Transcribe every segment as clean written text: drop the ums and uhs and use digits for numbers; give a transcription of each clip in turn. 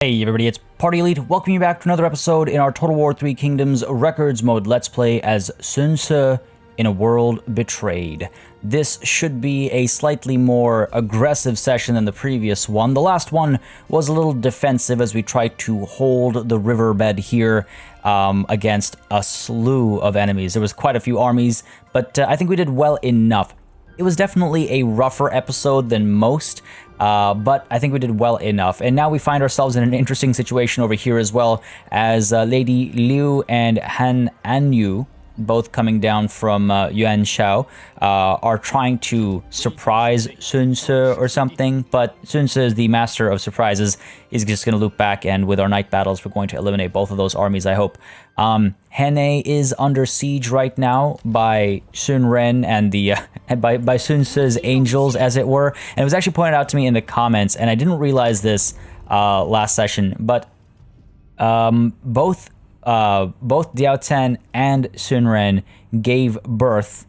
Hey everybody, it's Party Elite. Welcome you back to another episode in our Total War 3 Kingdoms Records mode Let's Play as Sun Tzu in a World Betrayed. This should be a slightly more aggressive session than the previous one. The last one was a little defensive as we tried to hold the riverbed here against a slew of enemies. There was quite a few armies, but I think we did well enough. It was definitely a rougher episode than most, but I think we did well enough. And now we find ourselves in an interesting situation over here as well, as Lady Liu and Han Anyu, both coming down from Yuan Shao, are trying to surprise Sun Tzu or something, but Sun Tzu is the master of surprises. He's just going to loop back, and with our night battles, we're going to eliminate both of those armies, I hope. Henne is under siege right now by Sun Ren and the by Sun Tzu's angels, as it were. And it was actually pointed out to me in the comments, and I didn't realize this last session, but both Diao Ten and Sun Ren gave birth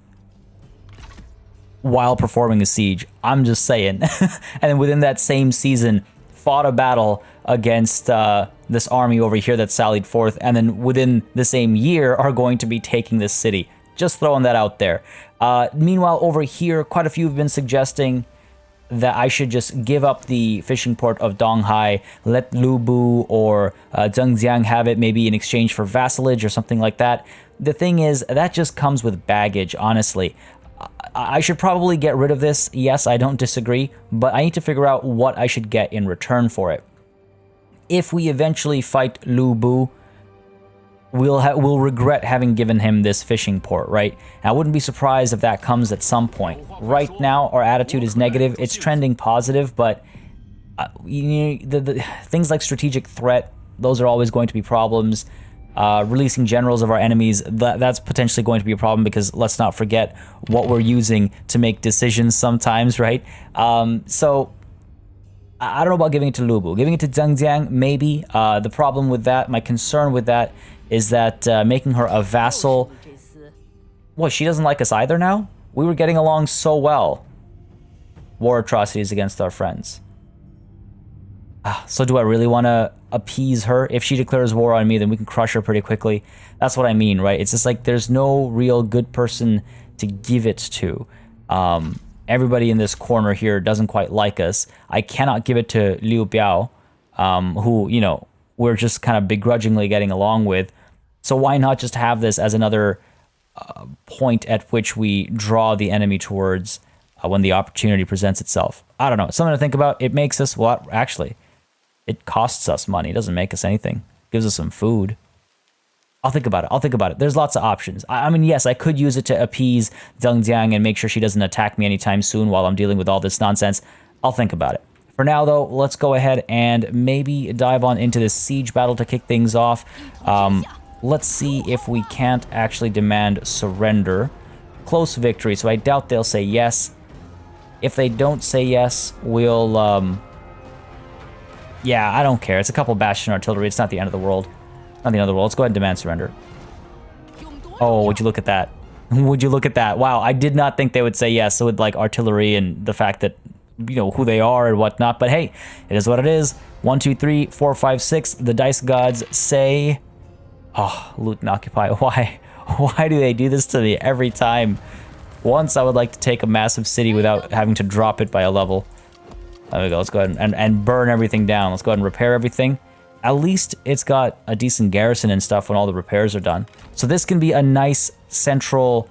while performing a siege. I'm just saying. And then within that same season, fought a battle against this army over here that sallied forth, and then within the same year are going to be taking this city. Just throwing that out there. Meanwhile, over here, quite a few have been suggesting that I should just give up the fishing port of Donghai, let Lu Bu or Zhengjiang have it, maybe in exchange for vassalage or something like that. The thing is, that just comes with baggage, honestly. I should probably get rid of this. Yes, I don't disagree, but I need to figure out what I should get in return for it. If we eventually fight Lu Bu, we'll regret having given him this fishing port, right? And I wouldn't be surprised if that comes at some point. Right now, our attitude is negative. It's trending positive, but the things like strategic threat, those are always going to be problems. Releasing generals of our enemies, that's potentially going to be a problem, because let's not forget what we're using to make decisions sometimes, right? So I don't know about giving it to Lu Bu. Giving it to Zhengjiang, maybe. The problem with that, my concern with that, is that making her a vassal... What, she doesn't like us either now? We were getting along so well. War atrocities against our friends. So do I really want to appease her? If she declares war on me, then we can crush her pretty quickly. That's what I mean, right? It's just like there's no real good person to give it to. Everybody in this corner here doesn't quite like us. I cannot give it to Liu Biao, who, you know, we're just kind of begrudgingly getting along with. So why not just have this as another point at which we draw the enemy towards when the opportunity presents itself? I don't know. It's something to think about. It makes us, well, actually, it costs us money. It doesn't make us anything. It gives us some food. I'll think about it. I'll think about it. There's lots of options. I mean, yes, I could use it to appease Zhengjiang and make sure she doesn't attack me anytime soon while I'm dealing with all this nonsense. I'll think about it. For now, though, let's go ahead and maybe dive on into this siege battle to kick things off. Let's see if we can't actually demand surrender. Close victory, so I doubt they'll say yes. If they don't say yes, we'll... Yeah, I don't care. It's a couple bastion artillery. It's not the end of the world. Not the end of the world. Let's go ahead and demand surrender. Oh, would you look at that? Would you look at that? Wow, I did not think they would say yes. So with like artillery and the fact that, you know, who they are and whatnot. But hey, it is what it is. 1, 2, 3, 4, 5, 6. The dice gods say... Oh, loot and occupy. Why? Why do they do this to me every time? Once I would like to take a massive city without having to drop it by a level. There we go. Let's go ahead and burn everything down. Let's go ahead and repair everything. At least it's got a decent garrison and stuff when all the repairs are done. So this can be a nice central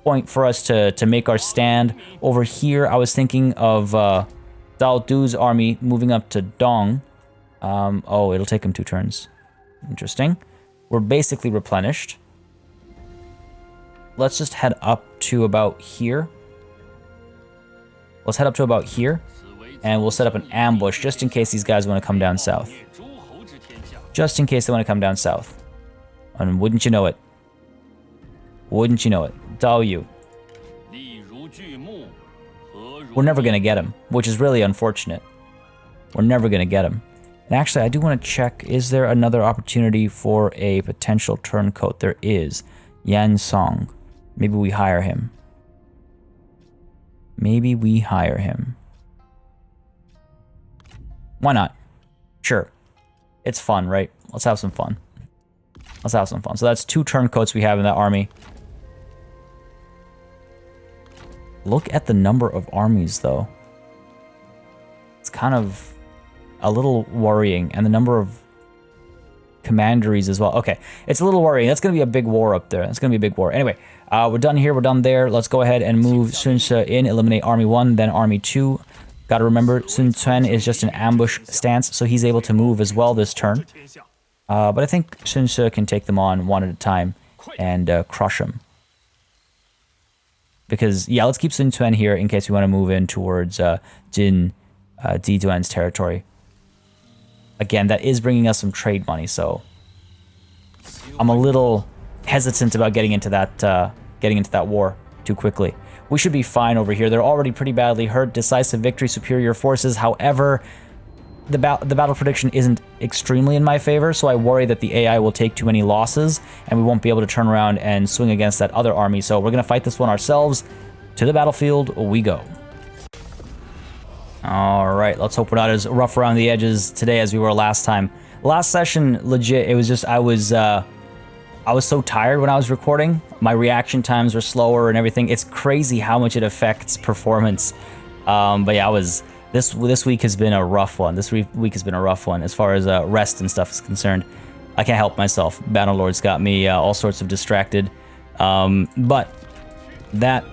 point for us to make our stand. Over here, I was thinking of Dao Du's army moving up to Dong. Oh, it'll take him 2 turns. Interesting. We're basically replenished. Let's just head up to about here. Let's head up to about here. And we'll set up an ambush just in case these guys want to come down south. Just in case they want to come down south. And wouldn't you know it? Wouldn't you know it? Dao Yu. We're never going to get him, which is really unfortunate. We're never going to get him. And actually, I do want to check, is there another opportunity for a potential turncoat? There is. Yan Song. Maybe we hire him. Maybe we hire him. Why not? Sure. It's fun, right? Let's have some fun. Let's have some fun. So that's 2 turncoats we have in that army. Look at the number of armies, though. It's kind of a little worrying. And the number of commanderies as well. Okay, it's a little worrying. That's going to be a big war up there. That's going to be a big war. Anyway, we're done here. We're done there. Let's go ahead and move Sun Ce in, eliminate Army 1, then Army 2. Got to remember, Sun Quan is just an ambush stance, so he's able to move as well this turn. But I think Sun Ce can take them on one at a time and crush them. Because, yeah, let's keep Sun Quan here in case we want to move in towards Jin Diduan's territory. Again, that is bringing us some trade money, so I'm a little hesitant about getting into that war too quickly. We should be fine over here. They're already pretty badly hurt. Decisive victory, superior forces. However, the battle prediction isn't extremely in my favor, so I worry that the AI will take too many losses, and we won't be able to turn around and swing against that other army. So we're going to fight this one ourselves. To the battlefield we go. All right, let's hope we're not as rough around the edges today as we were last time. Last session, legit, it was just I was so tired when I was recording. My reaction times were slower and everything. It's crazy how much it affects performance. But yeah, this week has been a rough one. This week has been a rough one as far as rest and stuff is concerned. I can't help myself. Bannerlord's got me all sorts of distracted. But that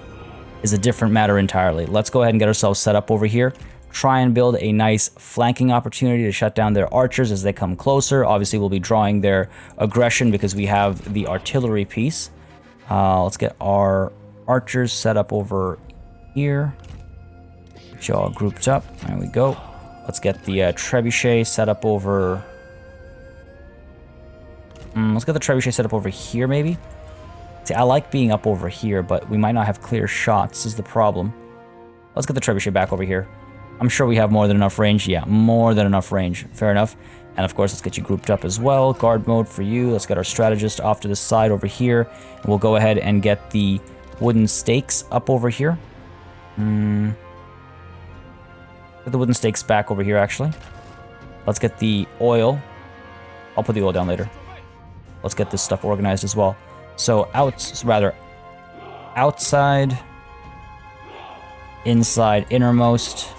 is a different matter entirely. Let's go ahead and get ourselves set up over here. Try and build a nice flanking opportunity to shut down their archers as they come closer. Obviously, we'll be drawing their aggression because we have the artillery piece. Let's get our archers set up over here. Get you all grouped up. There we go. Let's get the trebuchet set up over... let's get the trebuchet set up over here, maybe? See, I like being up over here, but we might not have clear shots is the problem. Let's get the trebuchet back over here. I'm sure we have more than enough range. Yeah, more than enough range. Fair enough. And of course, let's get you grouped up as well. Guard mode for you. Let's get our strategist off to the side over here. And we'll go ahead and get the wooden stakes up over here. Get the wooden stakes back over here, actually. Let's get the oil. I'll put the oil down later. Let's get this stuff organized as well. So outside, inside, innermost,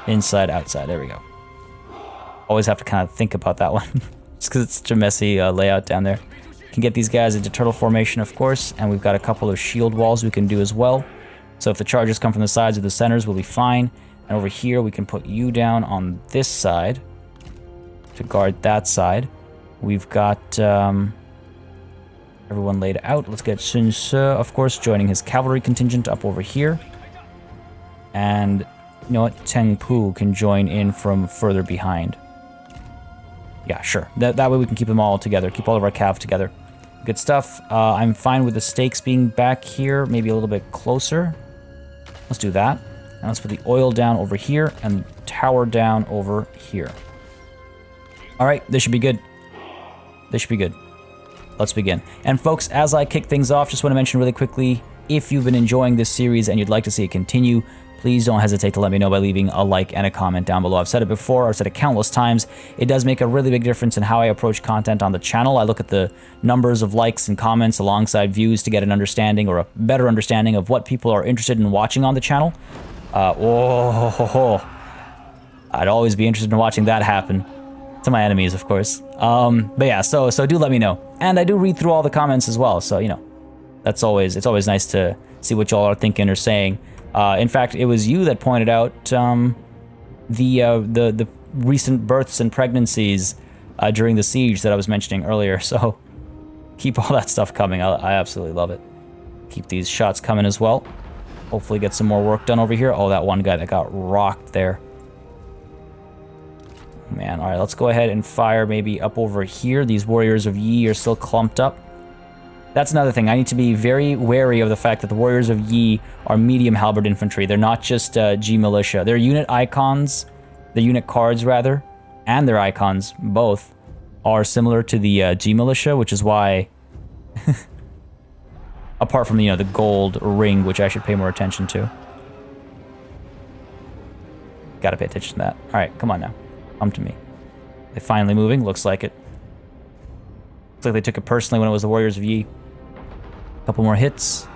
inside, outside. There we go. Always have to kind of think about that one just because it's such a messy layout down there. Can get these guys into turtle formation, of course, and we've got a couple of shield walls we can do as well. So if the charges come from the sides or the centers, we'll be fine. And over here, we can put you down on this side to guard that side. We've got everyone laid out. Let's get Sun Ce, of course, joining his cavalry contingent up over here. And you know what? Teng Pu can join in from further behind. Yeah, sure. That way we can keep them all together. Keep all of our cav together. Good stuff. I'm fine with the stakes being back here. Maybe a little bit closer. Let's do that. And let's put the oil down over here and tower down over here. All right, this should be good. This should be good. Let's begin. And folks, as I kick things off, just want to mention really quickly, if you've been enjoying this series and you'd like to see it continue, please don't hesitate to let me know by leaving a like and a comment down below. I've said it before, I've said it countless times. It does make a really big difference in how I approach content on the channel. I look at the numbers of likes and comments alongside views to get an understanding or a better understanding of what people are interested in watching on the channel. I'd always be interested in watching that happen. To my enemies, of course. But yeah, so do let me know. And I do read through all the comments as well, so you know, it's always nice to see what y'all are thinking or saying. In fact, it was you that pointed out the recent births and pregnancies during the siege that I was mentioning earlier. So keep all that stuff coming. I absolutely love it. Keep these shots coming as well. Hopefully get some more work done over here. Oh, that one guy that got rocked there. Man, all right, let's go ahead and fire maybe up over here. These warriors of Yi are still clumped up. That's another thing. I need to be very wary of the fact that the warriors of Yi are medium halberd infantry. They're not just G militia. Their unit icons, the unit cards rather, and their icons both are similar to the G militia, which is why, apart from the gold ring, which I should pay more attention to. Gotta pay attention to that. All right, come on now. Come to me. They finally moving. Looks like it. Looks like they took it personally when it was the Warriors of Yi. Couple more hits.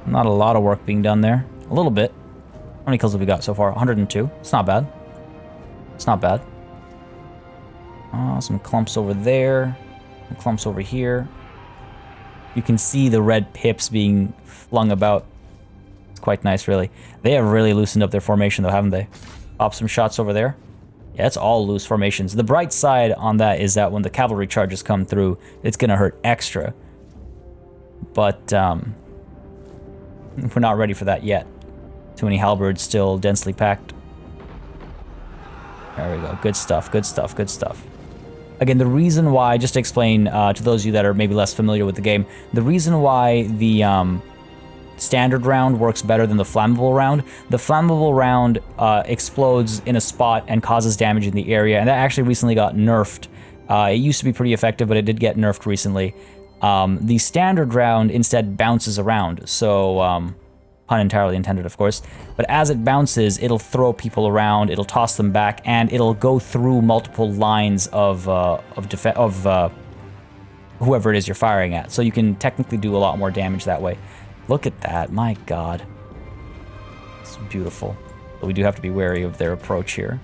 Not a lot of work being done there. A little bit. How many kills have we got so far? 102. It's not bad. It's not bad. Some clumps over there. Some clumps over here. You can see the red pips being flung about. It's quite nice, really. They have really loosened up their formation, though, haven't they? Pop some shots over there. Yeah, it's all loose formations. The bright side on that is that when the cavalry charges come through, it's going to hurt extra. But we're not ready for that yet. Too many halberds still densely packed. There we go. Good stuff, good stuff, good stuff. Again, the reason why, just to explain to those of you that are maybe less familiar with the game, the reason why the standard round works better than the flammable round, the flammable round explodes in a spot and causes damage in the area, and that actually recently got nerfed. It used to be pretty effective, but it did get nerfed recently. The standard round instead bounces around, so pun entirely intended, of course. But as it bounces, it'll throw people around, it'll toss them back, and it'll go through multiple lines of whoever it is you're firing at. So you can technically do a lot more damage that way. Look at that, my god. It's beautiful. But we do have to be wary of their approach here.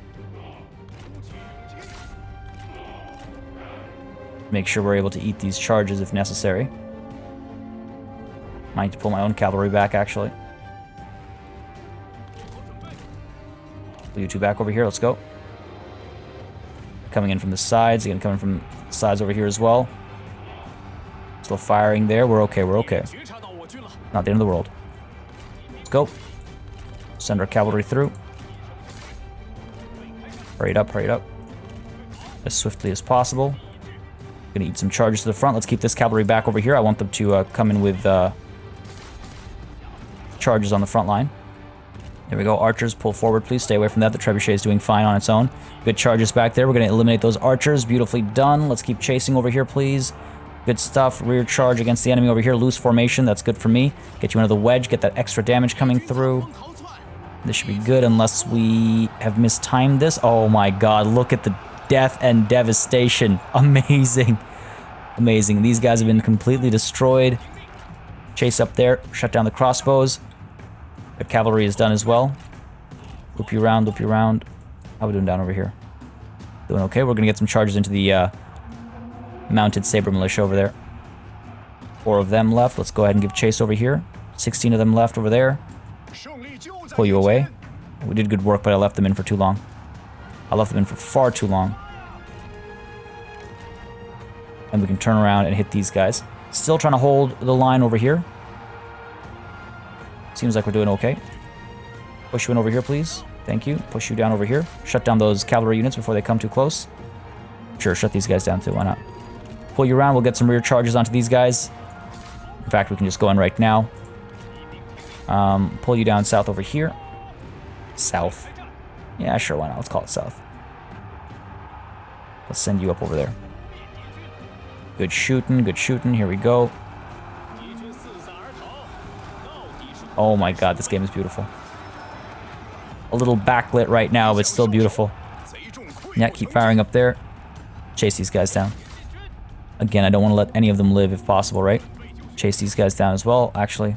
Make sure we're able to eat these charges if necessary. Might need to pull my own cavalry back, actually. Pull you two back over here, let's go. Coming in from the sides, again coming from the sides over here as well. Still firing there, we're okay, we're okay. Not the end of the world. Let's go. Send our cavalry through. Hurry it up, as swiftly as possible. Gonna eat some charges to the front. Let's keep this cavalry back over here. I want them to come in with charges on the front line. There we go. Archers, pull forward, please. Stay away from that. The trebuchet is doing fine on its own. Good charges back there. We're gonna eliminate those archers. Beautifully done. Let's keep chasing over here, please. Good stuff. Rear charge against the enemy over here. Loose formation. That's good for me. Get you into the wedge. Get that extra damage coming through. This should be good unless we have mistimed this. Oh my god. Look at the death and devastation. Amazing. Amazing. These guys have been completely destroyed. Chase up there. Shut down the crossbows. The cavalry is done as well. Loop you around, loop you around. How are we doing down over here? Doing okay. We're going to get some charges into the mounted saber militia over there. 4 of them left. Let's go ahead and give chase over here. 16 of them left over there. Pull you away. We did good work, but I left them in for too long. I left them in for far too long. And we can turn around and hit these guys. Still trying to hold the line over here. Seems like we're doing okay. Push you in over here, please. Thank you. Push you down over here. Shut down those cavalry units before they come too close. Sure, shut these guys down too. Why not? Pull you around. We'll get some rear charges onto these guys. In fact, we can just go in right now. Pull you down south over here. South. Yeah, sure, why not? Let's call it south. Let's send you up over there. Good shooting, good shooting. Here we go. Oh my god, this game is beautiful. A little backlit right now, but still beautiful. Yeah, keep firing up there. Chase these guys down. Again, I don't want to let any of them live if possible, right? Chase these guys down as well, actually.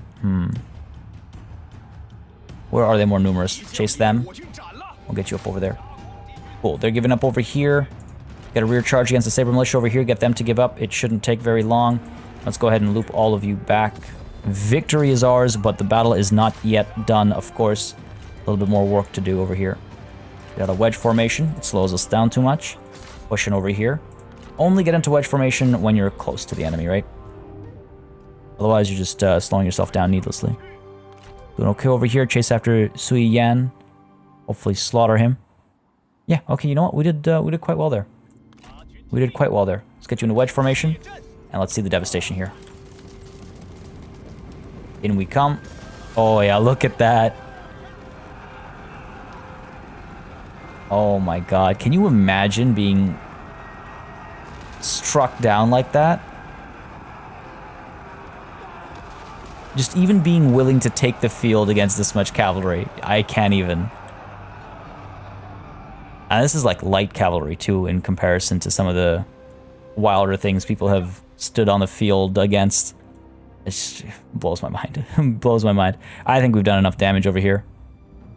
Where are they more numerous? Chase them. We'll get you up over there. Cool, they're giving up over here. Get a rear charge against the Saber Militia over here. Get them to give up. It shouldn't take very long. Let's go ahead and loop all of you back. Victory is ours, but the battle is not yet done, of course. A little bit more work to do over here. Got a wedge formation. It slows us down too much. Pushing over here. Only get into wedge formation when you're close to the enemy, right? Otherwise, you're just slowing yourself down needlessly. Doing okay over here. Chase after Sui Yan. Hopefully slaughter him. Yeah, okay, you know what? We did quite well there. We did quite well there. Let's get you into wedge formation. And let's see the devastation here. In we come. Oh yeah, look at that. Oh my god. Can you imagine being struck down like that? Just even being willing to take the field against this much cavalry. I can't even. And this is like light cavalry too in comparison to some of the wilder things people have stood on the field against. It just blows my mind. Blows my mind. I think we've done enough damage over here.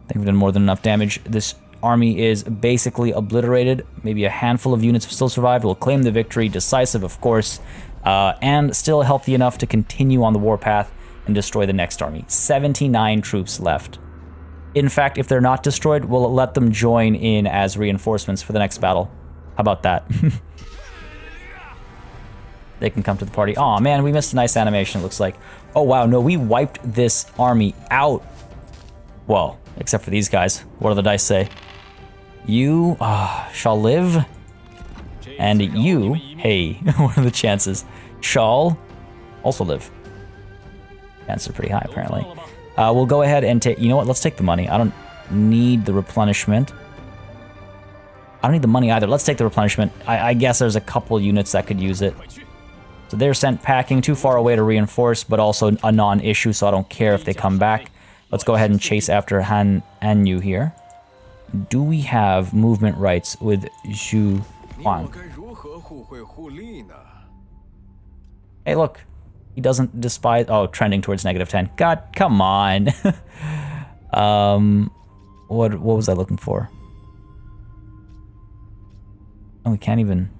I think we've done more than enough damage. This army is basically obliterated. Maybe a handful of units have still survived. We'll claim the victory. Decisive, of course. And still healthy enough to continue on the warpath and destroy the next army. 79 troops left. In fact, if they're not destroyed, we'll let them join in as reinforcements for the next battle. How about that? They can come to the party. Aw, man, we missed a nice animation, it looks like. Oh, wow, no, we wiped this army out. Well, except for these guys. What do the dice say? You shall live. And you, hey, what are the chances? Shall also live. Chances are pretty high, apparently. We'll go ahead and take... You know what? Let's take the money. I don't need the replenishment. I don't need the money either. Let's take the replenishment. I guess there's a couple units that could use it. So they're sent packing too far away to reinforce, but also a non-issue, so I don't care if they come back. Let's go ahead and chase after Han and Yu here. Do we have movement rights with Zhu Huang? Hey, look. He doesn't despise... Oh, trending towards -10. God, come on. What was I looking for? Oh, we can't even...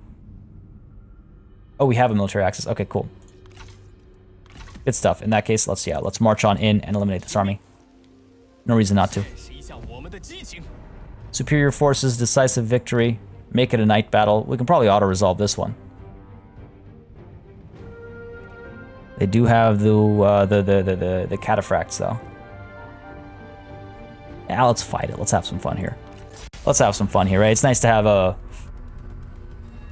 Oh, we have a military access. Okay, cool. Good stuff. In that case, let's march on in and eliminate this army. No reason not to. Superior forces, decisive victory. Make it a night battle. We can probably auto-resolve this one. They do have the cataphracts, though. Yeah, let's fight it. Let's have some fun here. Let's have some fun here, right? It's nice to have a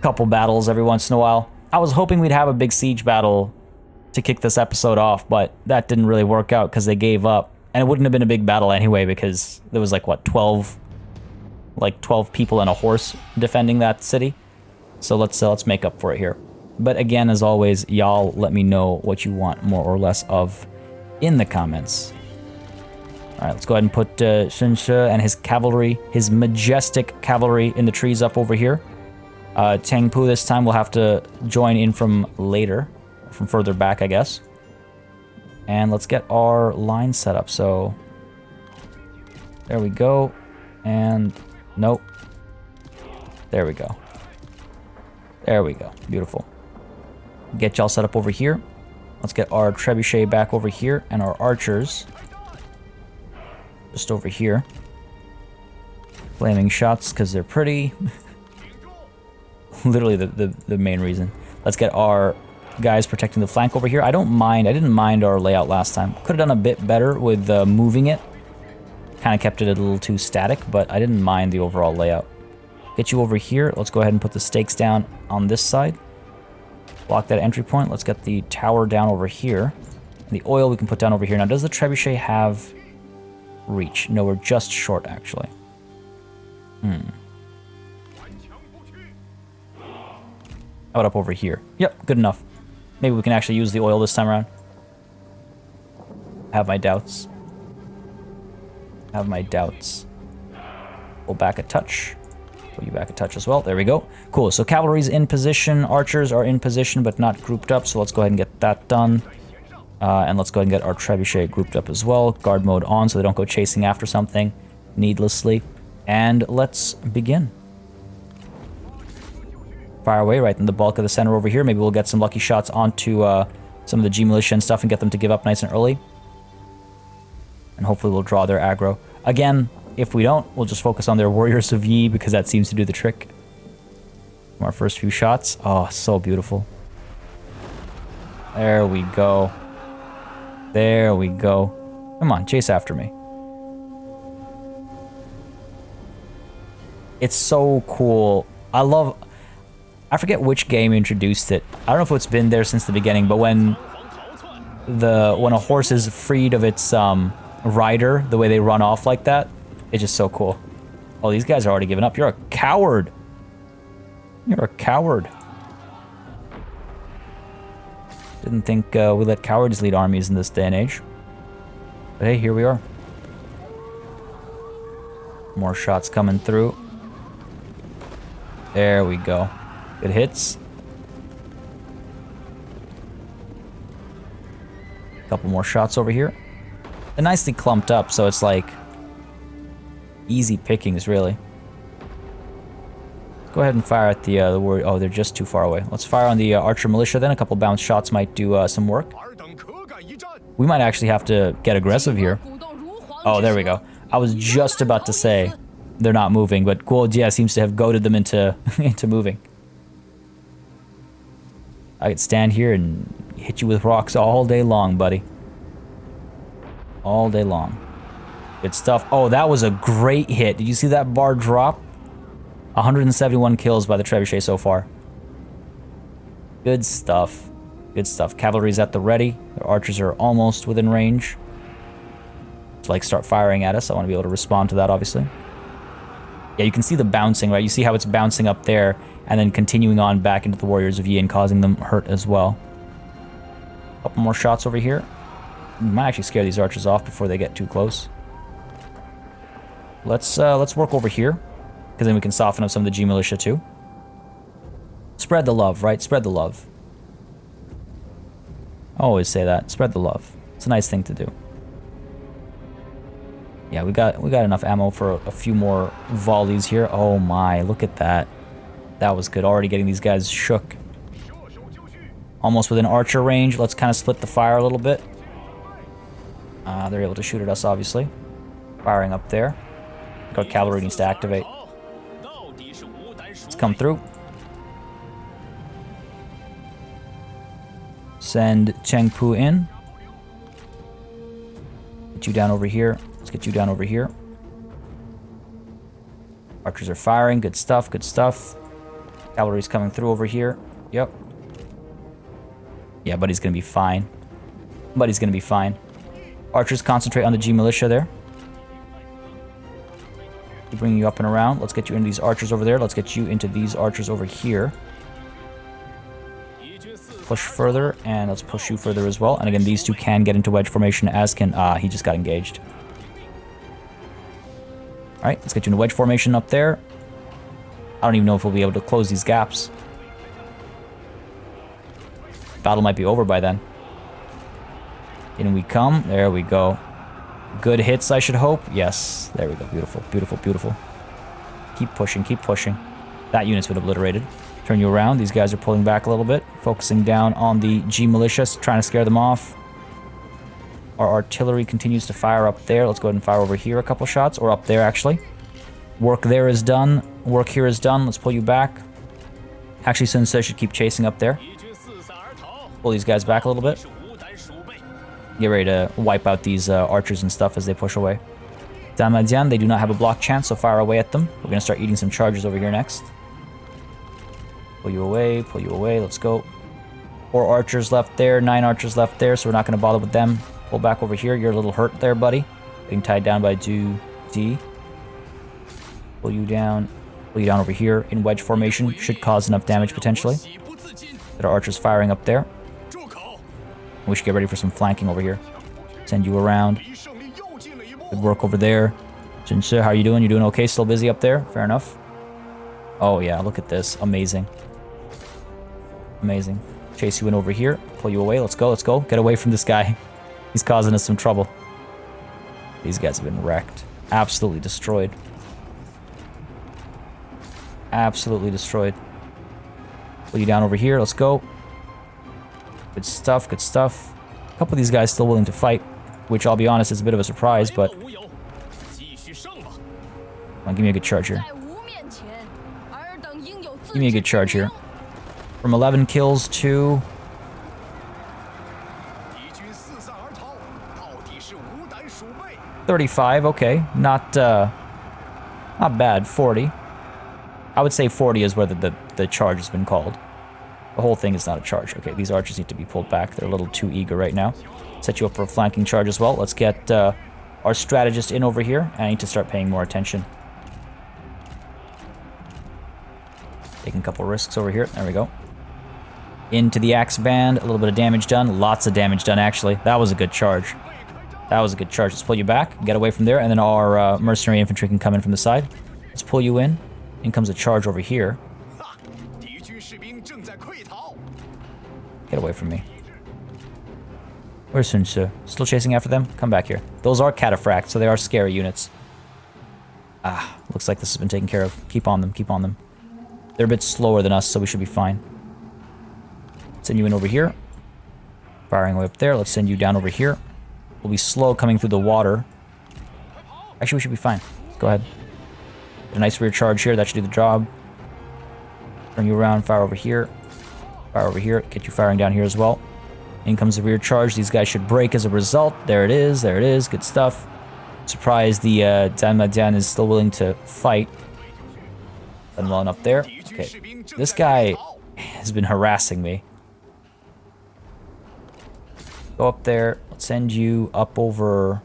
couple battles every once in a while. I was hoping we'd have a big siege battle to kick this episode off, but that didn't really work out because they gave up. And it wouldn't have been a big battle anyway because there was like, what, 12 people and a horse defending that city. So let's make up for it here. But again, as always, y'all let me know what you want more or less of in the comments. All right, let's go ahead and put Sun She and his cavalry, his majestic cavalry in the trees up over here. Tang Pu this time will have to join in from later, from further back, I guess. And let's get our line set up. So there we go. And nope. There we go. There we go. Beautiful. Get y'all set up over here. Let's get our trebuchet back over here and our archers just over here. Flaming shots because they're pretty. Literally the main reason. Let's get our guys protecting the flank over here. I didn't mind our layout last time. Could have done a bit better with moving it. Kind of kept it a little too static, but I didn't mind the overall layout. Get you over here. Let's go ahead and put the stakes down on this side. Block that entry point. Let's get the tower down over here. The oil we can put down over here. Now, does the trebuchet have reach? No, we're just short, actually. How about up over here? Yep, good enough. Maybe we can actually use the oil this time around. Have my doubts. Have my doubts. Pull back a touch. Pull you back a touch as well. There we go. Cool. So cavalry's in position. Archers are in position, but not grouped up. So let's go ahead and get that done. And let's go ahead and get our trebuchet grouped up as well. Guard mode on so they don't go chasing after something needlessly. And let's begin. Fire away right in the bulk of the center over here. Maybe we'll get some lucky shots onto some of the G militia and stuff and get them to give up nice and early. And hopefully we'll draw their aggro. Again, if we don't, we'll just focus on their Warriors of Yi because that seems to do the trick. From our first few shots. Oh, so beautiful. There we go. There we go. Come on, chase after me. It's so cool. I forget which game introduced it. I don't know if it's been there since the beginning, but when a horse is freed of its rider, the way they run off like that, it's just so cool. Oh, these guys are already giving up. You're a coward. You're a coward. Didn't think we let cowards lead armies in this day and age. But hey, here we are. More shots coming through. There we go. Good hits. Couple more shots over here. They're nicely clumped up, so it's like easy pickings, really. Go ahead and fire at the warrior. Oh, they're just too far away. Let's fire on the archer militia then. A couple bounce shots might do some work. We might actually have to get aggressive here. Oh, there we go. I was just about to say they're not moving, but Guojia seems to have goaded them into into moving. I could stand here and hit you with rocks all day long, buddy. All day long. Good stuff. Oh, that was a great hit. Did you see that bar drop? 171 kills by the trebuchet so far. Good stuff. Good stuff. Cavalry's at the ready. Their archers are almost within range. To like start firing at us. I want to be able to respond to that, obviously. Yeah, you can see the bouncing, right? You see how it's bouncing up there and then continuing on back into the warriors of Yi and causing them hurt as well. Couple more shots over here. We might actually scare these archers off before they get too close. Let's work over here, because then we can soften up some of the G militia too. Spread the love, right? Spread the love. I always say that. Spread the love. It's a nice thing to do. Yeah, we got enough ammo for a few more volleys here. Oh my, look at that. That was good. Already getting these guys shook. Almost within archer range. Let's kind of split the fire a little bit. They're able to shoot at us, obviously. Firing up there. Our cavalry needs to activate. Let's come through. Send Chengpu in. Get you down over here. Let's get you down over here. Archers are firing. Good stuff, good stuff. Cavalry's coming through over here. Yep. Yeah, buddy's gonna be fine. Buddy's gonna be fine. Archers concentrate on the G militia there. Keep bringing you up and around. Let's get you into these archers over there. Let's get you into these archers over here. Push further, and let's push you further as well. And again, these two can get into wedge formation, as can... he just got engaged. Alright, let's get you into wedge formation up there. I don't even know if we'll be able to close these gaps. Battle might be over by then. In we come. There we go. Good hits, I should hope. Yes. There we go. Beautiful, beautiful, beautiful. Keep pushing, keep pushing. That unit's been obliterated. Turn you around. These guys are pulling back a little bit. Focusing down on the G militia, trying to scare them off. Our artillery continues to fire up there. Let's go ahead and fire over here a couple shots. Or up there, actually. Work there is done. Work here is done. Let's pull you back. Actually, Sensei should keep chasing up there. Pull these guys back a little bit. Get ready to wipe out these archers and stuff as they push away. Damadian, they do not have a block chance, so fire away at them. We're going to start eating some charges over here next. Pull you away, let's go. 4 archers left there, 9 archers left there, so we're not going to bother with them. Pull back over here, you're a little hurt there, buddy. Being tied down by Du D. Pull you down over here in wedge formation. Should cause enough damage potentially. Get our archers firing up there. We should get ready for some flanking over here. Send you around. Good work over there. Jinshe, how are you doing? You doing okay? Still busy up there? Fair enough. Oh yeah, look at this. Amazing. Amazing. Chase you in over here. Pull you away. Let's go, let's go. Get away from this guy. He's causing us some trouble. These guys have been wrecked. Absolutely destroyed. Absolutely destroyed. Pull you down over here. Let's go. Good stuff, good stuff. A couple of these guys still willing to fight, which I'll be honest is a bit of a surprise, but... Come on, give me a good charge here. Give me a good charge here. From 11 kills to... 35, okay. Not bad. 40. I would say 40 is where the charge has been called. The whole thing is not a charge. Okay, these archers need to be pulled back. They're a little too eager right now. Set you up for a flanking charge as well. Let's get our strategist in over here. I need to start paying more attention. Taking a couple risks over here. There we go. Into the axe band. A little bit of damage done. Lots of damage done, actually. That was a good charge. That was a good charge. Let's pull you back. Get away from there. And then our mercenary infantry can come in from the side. Let's pull you in. In comes a charge over here. Get away from me. Where's Sun Tzu? Still chasing after them? Come back here. Those are cataphracts, so they are scary units. Ah, looks like this has been taken care of. Keep on them, keep on them. They're a bit slower than us, so we should be fine. Send you in over here. Firing way up there. Let's send you down over here. We'll be slow coming through the water. Actually, we should be fine. Let's go ahead. A nice rear charge here. That should do the job. Bring you around. Fire over here. Fire over here. Get you firing down here as well. In comes the rear charge. These guys should break as a result. There it is. There it is. Good stuff. Surprised the Danmadian is still willing to fight. Done well enough there. Okay. This guy has been harassing me. Go up there. Let's send you up over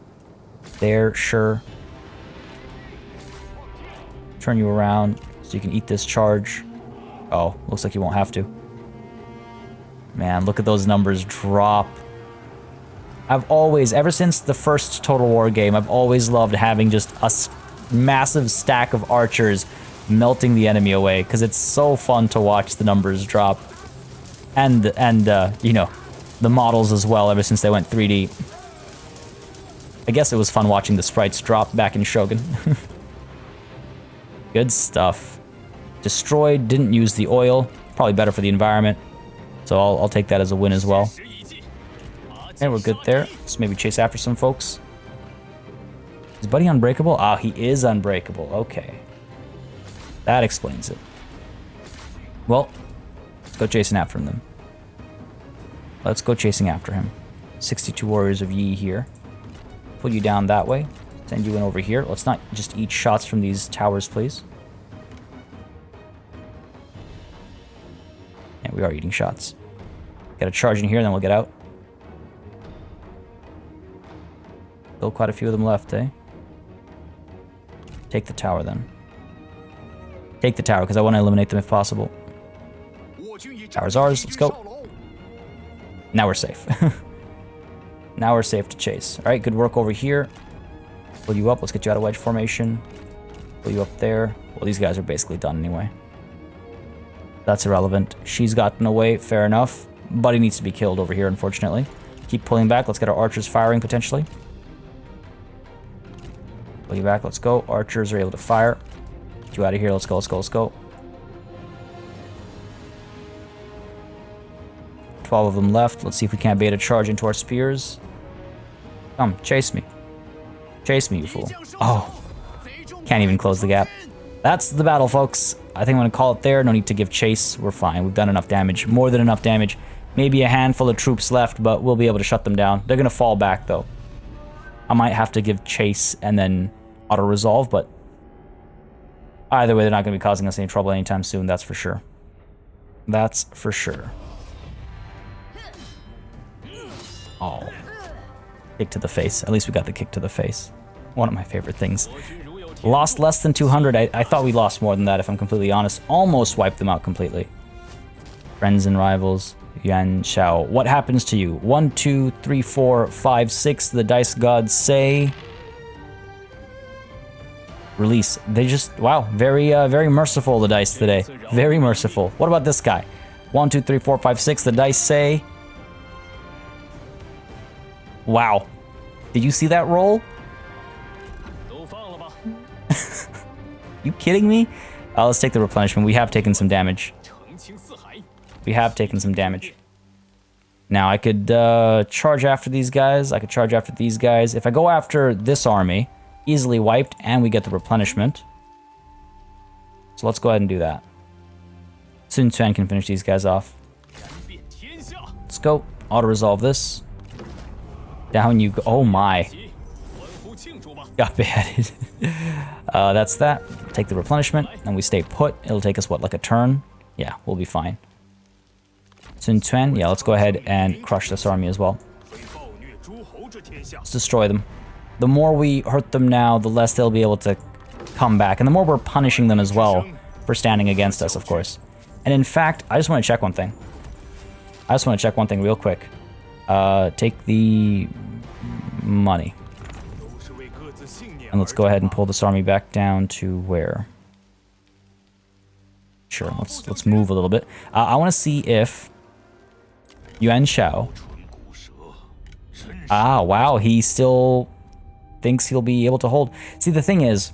there. Sure. Turn you around so you can eat this charge. Oh, looks like you won't have to. Man, look at those numbers drop. I've always, ever since the first Total War game, I've always loved having just a massive stack of archers melting the enemy away, because it's so fun to watch the numbers drop. And you know, the models as well, ever since they went 3D. I guess it was fun watching the sprites drop back in Shogun. Good stuff. Destroyed, didn't use the oil. Probably better for the environment. So I'll take that as a win as well. And we're good there. Let's maybe chase after some folks. Is Buddy unbreakable? Ah, he is unbreakable. Okay. That explains it. Well, let's go chasing after him. Let's go chasing after him. 62 warriors of Yi here. Pull you down that way. Send you in over here. Let's not just eat shots from these towers, please. And we are eating shots. Got a charge in here, then we'll get out. Still quite a few of them left, eh? Take the tower, then. Take the tower, because I want to eliminate them if possible. Tower's ours. Let's go. Now we're safe. Now we're safe to chase. All right, good work over here. Pull you up. Let's get you out of wedge formation. Pull you up there. Well, these guys are basically done anyway. That's irrelevant. She's gotten away. Fair enough. Buddy needs to be killed over here, unfortunately. Keep pulling back. Let's get our archers firing, potentially. Pull you back. Let's go. Archers are able to fire. Get you out of here. Let's go, let's go, let's go. 12 of them left. Let's see if we can't bait a charge into our spears. Come, chase me. Chase me, you fool. Oh. Can't even close the gap. That's the battle, folks. I think I'm going to call it there. No need to give chase. We're fine. We've done enough damage. More than enough damage. Maybe a handful of troops left, but we'll be able to shut them down. They're going to fall back, though. I might have to give chase and then auto-resolve, but either way, they're not going to be causing us any trouble anytime soon. That's for sure. That's for sure. Oh. Kick to the face. At least we got the kick to the face. One of my favorite things. Lost less than 200. I thought we lost more than that, if I'm completely honest. Almost wiped them out completely. Friends and rivals. Yuan Shao. What happens to you? 1, 2, 3, 4, 5, 6. The dice gods say. Release. They just, wow, very merciful, the dice today. Very merciful. What about this guy? 1, 2, 3, 4, 5, 6. The dice say. Wow. Did you see that roll? You kidding me? Let's take the replenishment. We have taken some damage. We have taken some damage. Now, I could charge after these guys. I could charge after these guys. If I go after this army, easily wiped, and we get the replenishment. So let's go ahead and do that. Sun Quan can finish these guys off. Let's go. Auto-resolve this. Down you go. Oh my. Got beheaded. That's that. Take the replenishment, and we stay put. It'll take us, what, like a turn? Yeah, we'll be fine. Sun Quan, yeah, let's go ahead and crush this army as well. Let's destroy them. The more we hurt them now, the less they'll be able to come back. And the more we're punishing them as well for standing against us, of course. And in fact, I just want to check one thing. I just want to check one thing real quick. Take the money. And let's go ahead and pull this army back down to where? Sure, let's move a little bit. I want to see if Yuan Shao. Ah, wow, he still thinks he'll be able to hold. See, the thing is,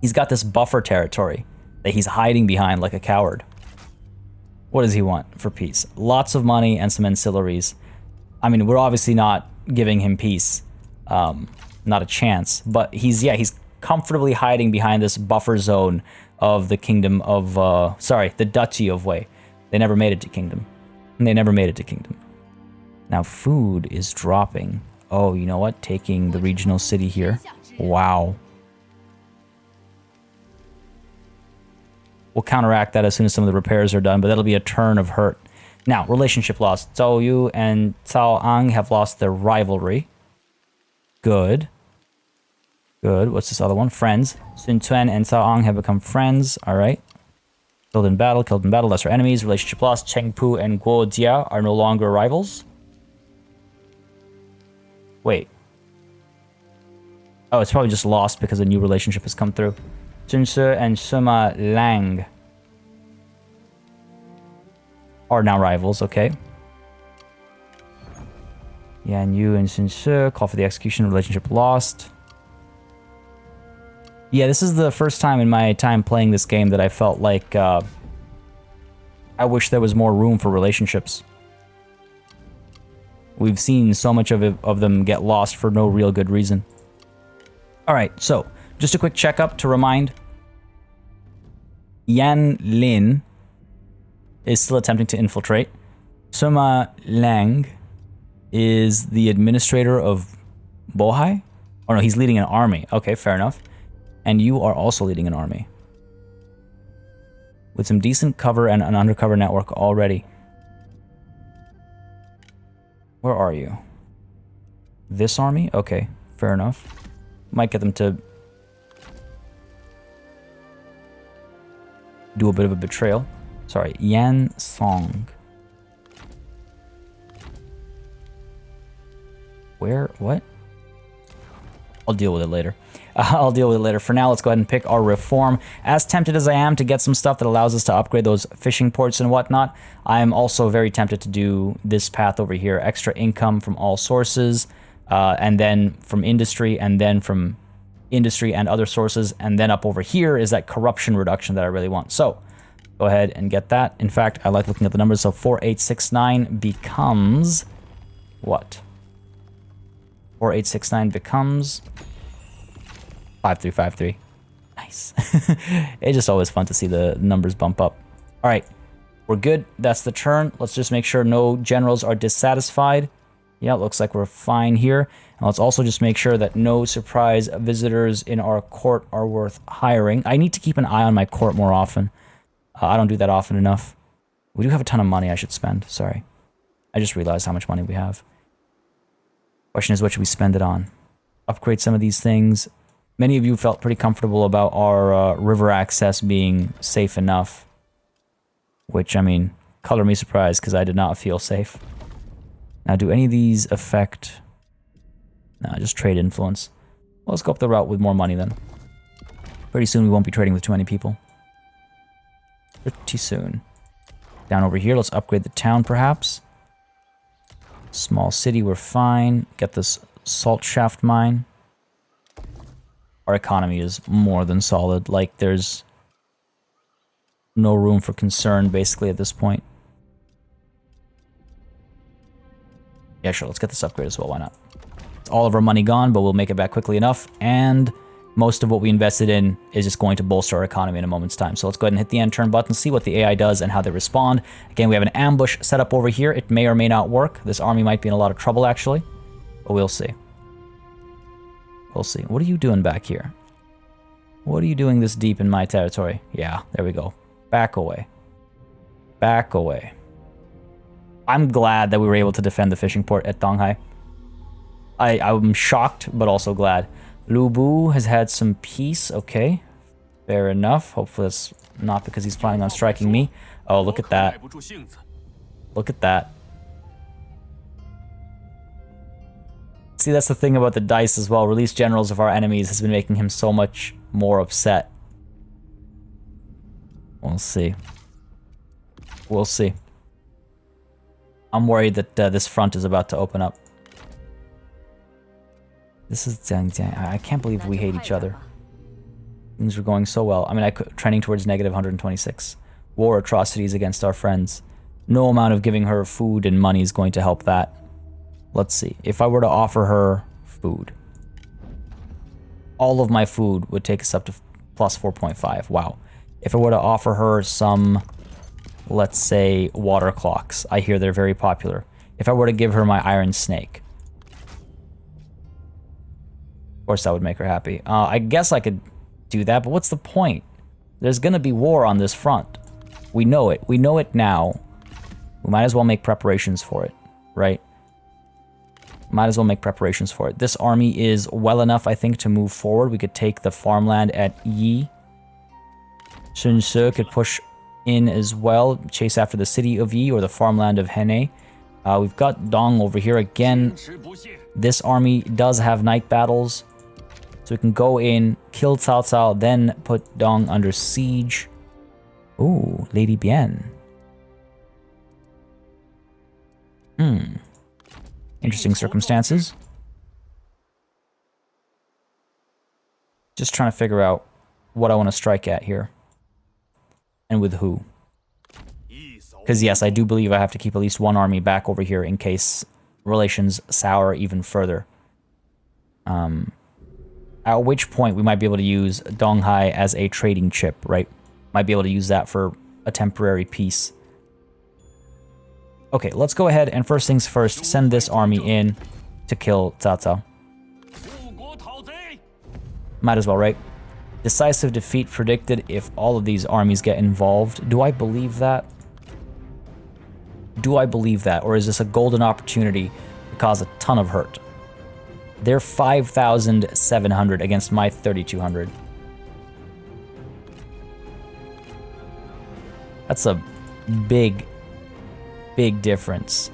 he's got this buffer territory that he's hiding behind like a coward. What does he want for peace? Lots of money and some ancillaries. I mean, we're obviously not giving him peace. Not a chance. But he's comfortably hiding behind this buffer zone of the kingdom of, the Duchy of Wei. They never made it to kingdom. And they never made it to kingdom. Now food is dropping. Oh, you know what? Taking the regional city here. Wow. We'll counteract that as soon as some of the repairs are done, but that'll be a turn of hurt. Now, relationship loss. Zhao Yu and Cao Ang have lost their rivalry. Good. Good. What's this other one? Friends. Sun Quan and Cao Ang have become friends. All right. Killed in battle, lesser enemies. Relationship lost. Chengpu and Guo Jia are no longer rivals. Wait. Oh, it's probably just lost because a new relationship has come through. Sun Ce and Sima Lang are now rivals, okay. Yan Yu and Sun Ce call for the execution, relationship lost. Yeah, this is the first time in my time playing this game that I felt like I wish there was more room for relationships. We've seen so much of them get lost for no real good reason. Alright, so just a quick checkup to remind. Yan Lin is still attempting to infiltrate. Sima Lang is the administrator of Bohai? Oh no, he's leading an army. Okay, fair enough. And you are also leading an army. With some decent cover and an undercover network already. Where are you? This army? Okay, fair enough. Might get them to do a bit of a betrayal. Sorry, Yan Song. Where? What? I'll deal with it later. I'll deal with it later. For now, let's go ahead and pick our reform. As tempted as I am to get some stuff that allows us to upgrade those fishing ports and whatnot, I am also very tempted to do this path over here. Extra income from all sources, and then from industry, and then from industry and other sources, and then up over here is that corruption reduction that I really want. So, go ahead and get that. In fact, I like looking at the numbers. So 4869 becomes what? 4869 becomes 5353. Nice. It's just always fun to see the numbers bump up. All right, we're good. That's the turn. Let's just make sure no generals are dissatisfied. Yeah, it looks like we're fine here. And let's also just make sure that no surprise visitors in our court are worth hiring. I need to keep an eye on my court more often. I don't do that often enough. We do have a ton of money I should spend. Sorry. I just realized how much money we have. Question is, what should we spend it on? Upgrade some of these things. Many of you felt pretty comfortable about our river access being safe enough. Which, I mean, color me surprised because I did not feel safe. Now, do any of these affect... No, just trade influence. Well, let's go up the route with more money then. Pretty soon we won't be trading with too many people. Pretty soon. Down over here, let's upgrade the town perhaps. Small city, we're fine. Get this salt shaft mine. Our economy is more than solid. Like, there's no room for concern basically at this point. Yeah, sure, let's get this upgrade as well, why not? It's all of our money gone, but we'll make it back quickly enough, and most of what we invested in is just going to bolster our economy in a moment's time. So let's go ahead and hit the end turn button, see what the AI does and how they respond. Again, we have an ambush set up over here. It may or may not work. This army might be in a lot of trouble, actually, but we'll see. We'll see. What are you doing back here? What are you doing this deep in my territory? Yeah, there we go. Back away. Back away. I'm glad that we were able to defend the fishing port at Donghai. I'm shocked, but also glad. Lu Bu has had some peace. Okay, fair enough. Hopefully that's not because he's planning on striking me. Oh, look at that. Look at that. See, that's the thing about the dice as well. Release generals of our enemies has been making him so much more upset. We'll see. We'll see. I'm worried that this front is about to open up. This is... I can't believe we hate each other. Things were going so well. I mean, trending towards negative 126. War atrocities against our friends. No amount of giving her food and money is going to help that. Let's see. If I were to offer her food, all of my food would take us up to plus 4.5. Wow. If I were to offer her some, let's say, water clocks. I hear they're very popular. If I were to give her my iron snake. Of course, that would make her happy. I guess I could do that, but what's the point? There's gonna be war on this front. We know it. We know it now. We might as well make preparations for it, right? Might as well make preparations for it. This army is well enough, I think, to move forward. We could take the farmland at Yi. Sun Ce could push in as well, chase after the city of Yi or the farmland of Henne. We've got Dong over here again. This army does have night battles, so we can go in, kill Cao Cao, then put Dong under siege. Ooh, Lady Bien. Interesting circumstances. Just trying to figure out what I want to strike at here. And with who. Because yes, I do believe I have to keep at least one army back over here in case relations sour even further. At which point we might be able to use Donghai as a trading chip, right? Might be able to use that for a temporary peace. Okay, let's go ahead and first things first, send this army in to kill Cao Cao. Might as well, right? Decisive defeat predicted if all of these armies get involved. Do I believe that? Do I believe that? Or is this a golden opportunity to cause a ton of hurt? They're 5,700 against my 3,200. That's a big difference.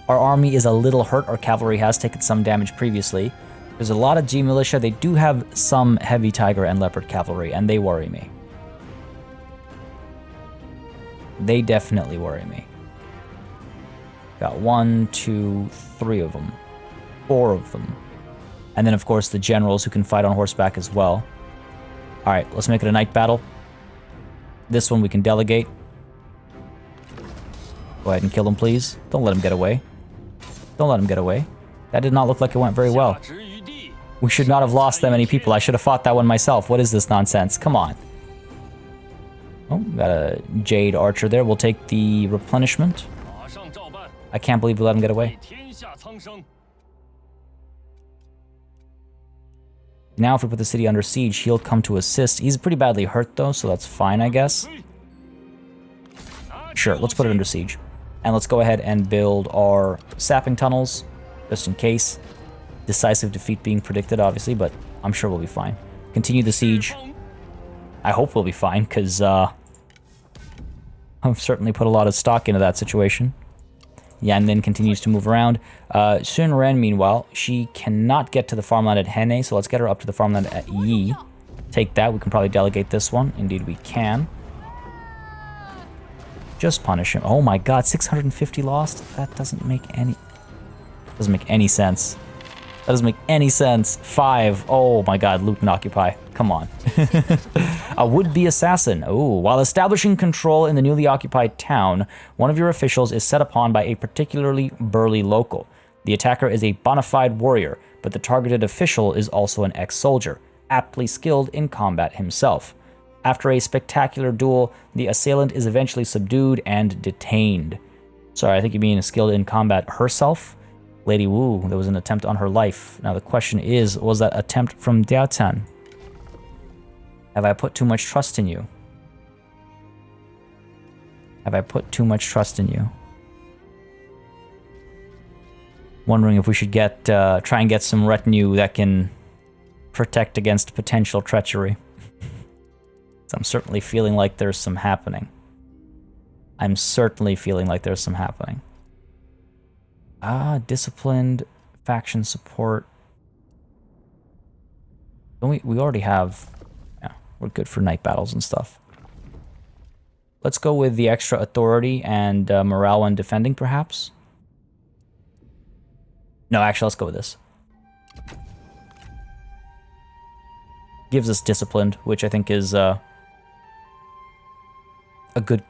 Our army is a little hurt. Our cavalry has taken some damage previously. There's a lot of G militia. They do have some heavy tiger and leopard cavalry, and they worry me. They definitely worry me. Got 1, 2, 3 of them. 4 of them. And then, of course, the generals who can fight on horseback as well. Alright, let's make it a night battle. This one we can delegate. Go ahead and kill him, please. Don't let him get away. Don't let him get away. That did not look like it went very well. We should not have lost that many people. I should have fought that one myself. What is this nonsense? Come on. Oh, got a Jade Archer there. We'll take the replenishment. I can't believe we let him get away. Now if we put the city under siege, he'll come to assist. He's pretty badly hurt though, so that's fine, I guess. Sure, let's put it under siege. And let's go ahead and build our sapping tunnels, just in case. Decisive defeat being predicted, obviously, but I'm sure we'll be fine. Continue the siege. I hope we'll be fine, because I've certainly put a lot of stock into that situation. Yan then continues to move around. Sun Ren, meanwhile, she cannot get to the farmland at Henne, so let's get her up to the farmland at Yi. Take that. We can probably delegate this one. Indeed, we can. Just punish him. Oh my god, 650 lost? That doesn't make any sense. That doesn't make any sense. 5. Oh my god, loot and occupy. Come on. A would-be assassin. Oh, while establishing control in the newly occupied town, one of your officials is set upon by a particularly burly local. The attacker is a bona fide warrior, but the targeted official is also an ex-soldier, aptly skilled in combat himself. After a spectacular duel, the assailant is eventually subdued and detained. Sorry, I think you mean skilled in combat herself? Lady Wu, there was an attempt on her life. Now the question is, was that attempt from Diao? Have I put too much trust in you? Have I put too much trust in you? Wondering if we should get try and get some retinue that can protect against potential treachery. So I'm certainly feeling like there's some happening. I'm certainly feeling like there's some happening. Disciplined faction support. Don't we already have... Yeah, we're good for night battles and stuff. Let's go with the extra authority and morale when defending, perhaps. No, actually, let's go with this. Gives us disciplined, which I think is a good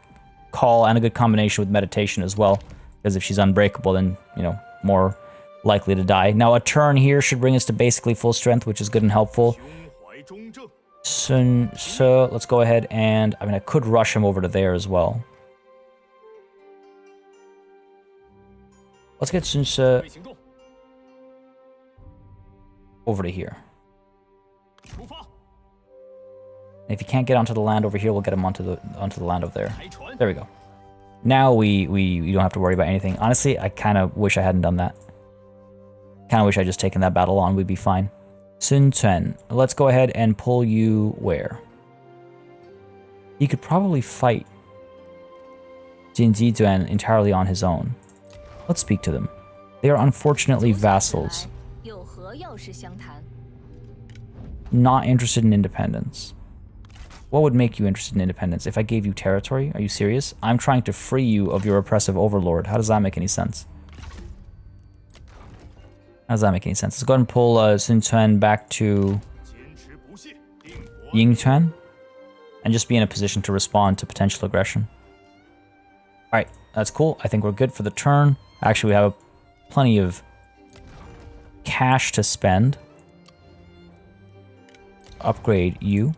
call and a good combination with meditation as well. Because if she's unbreakable, then, you know, more likely to die. Now, a turn here should bring us to basically full strength, which is good and helpful. So let's go ahead and... I mean, I could rush him over to there as well. Let's get Sun Ce over to here. And if he can't get onto the land over here, we'll get him onto the land over there. There we go. Now we don't have to worry about anything. Honestly, I kind of wish I hadn't done that. Kind of wish I just taken that battle on. We'd be fine. Sun Ce, let's go ahead and pull you where? He could probably fight Jin Ziduan entirely on his own. Let's speak to them. They are unfortunately vassals. Not interested in independence. What would make you interested in independence? If I gave you territory? Are you serious? I'm trying to free you of your oppressive overlord. How does that make any sense? How does that make any sense? Let's go ahead and pull Sun Ce back to Yingchuan and just be in a position to respond to potential aggression. Alright, that's cool. I think we're good for the turn. Actually, we have plenty of cash to spend. Upgrade you.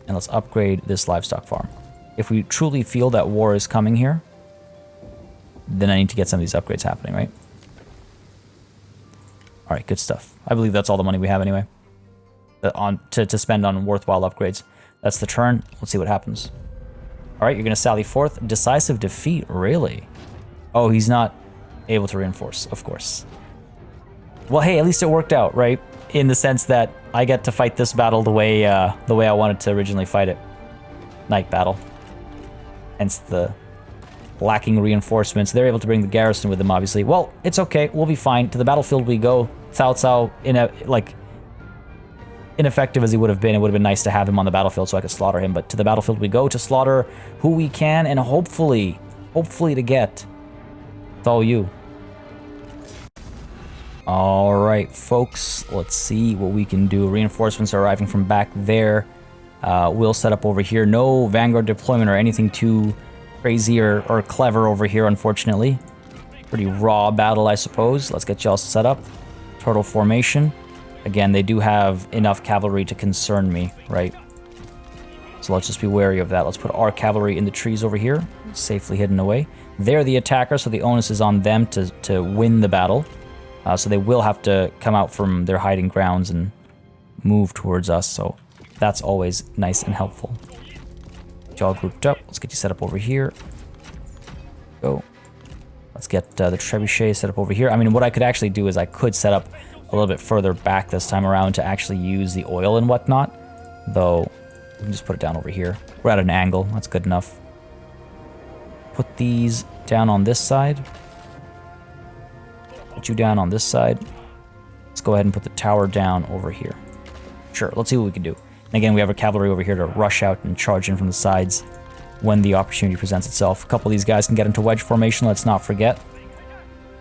And let's upgrade this livestock farm. If we truly feel that war is coming here, then I need to get some of these upgrades happening, right? Alright, good stuff. I believe that's all the money we have anyway. To spend on worthwhile upgrades. That's the turn. Let's see what happens. Alright, you're going to sally forth. Decisive defeat, really? Oh, he's not able to reinforce, of course. Well, hey, at least it worked out, right? In the sense that I get to fight this battle the way I wanted to originally fight it. Night battle. Hence the lacking reinforcements. They're able to bring the garrison with them, obviously. Well, it's okay. We'll be fine. To the battlefield we go. Cao Cao, ineffective as he would have been, it would have been nice to have him on the battlefield so I could slaughter him. But to the battlefield we go to slaughter who we can, and hopefully to get. It's all you. Alright, folks, let's see what we can do. Reinforcements are arriving from back there. We'll set up over here. No Vanguard deployment or anything too crazy or clever over here, unfortunately. Pretty raw battle, I suppose. Let's get y'all set up. Turtle formation. Again, they do have enough cavalry to concern me, right? So let's just be wary of that. Let's put our cavalry in the trees over here, safely hidden away. They're the attacker, so the onus is on them to win the battle. So they will have to come out from their hiding grounds and move towards us, so that's always nice and helpful. Get you all grouped up. Let's get you set up over here. Go. Let's get the trebuchet set up over here. I mean, what I could actually do is I could set up a little bit further back this time around to actually use the oil and whatnot, though we can just put it down over here. We're at an angle. That's good enough. Put these down on this side. Put you down on this side. Let's go ahead and put the tower down over here. Sure, let's see what we can do. And again, we have our cavalry over here to rush out and charge in from the sides when the opportunity presents itself. A couple of these guys can get into wedge formation, let's not forget.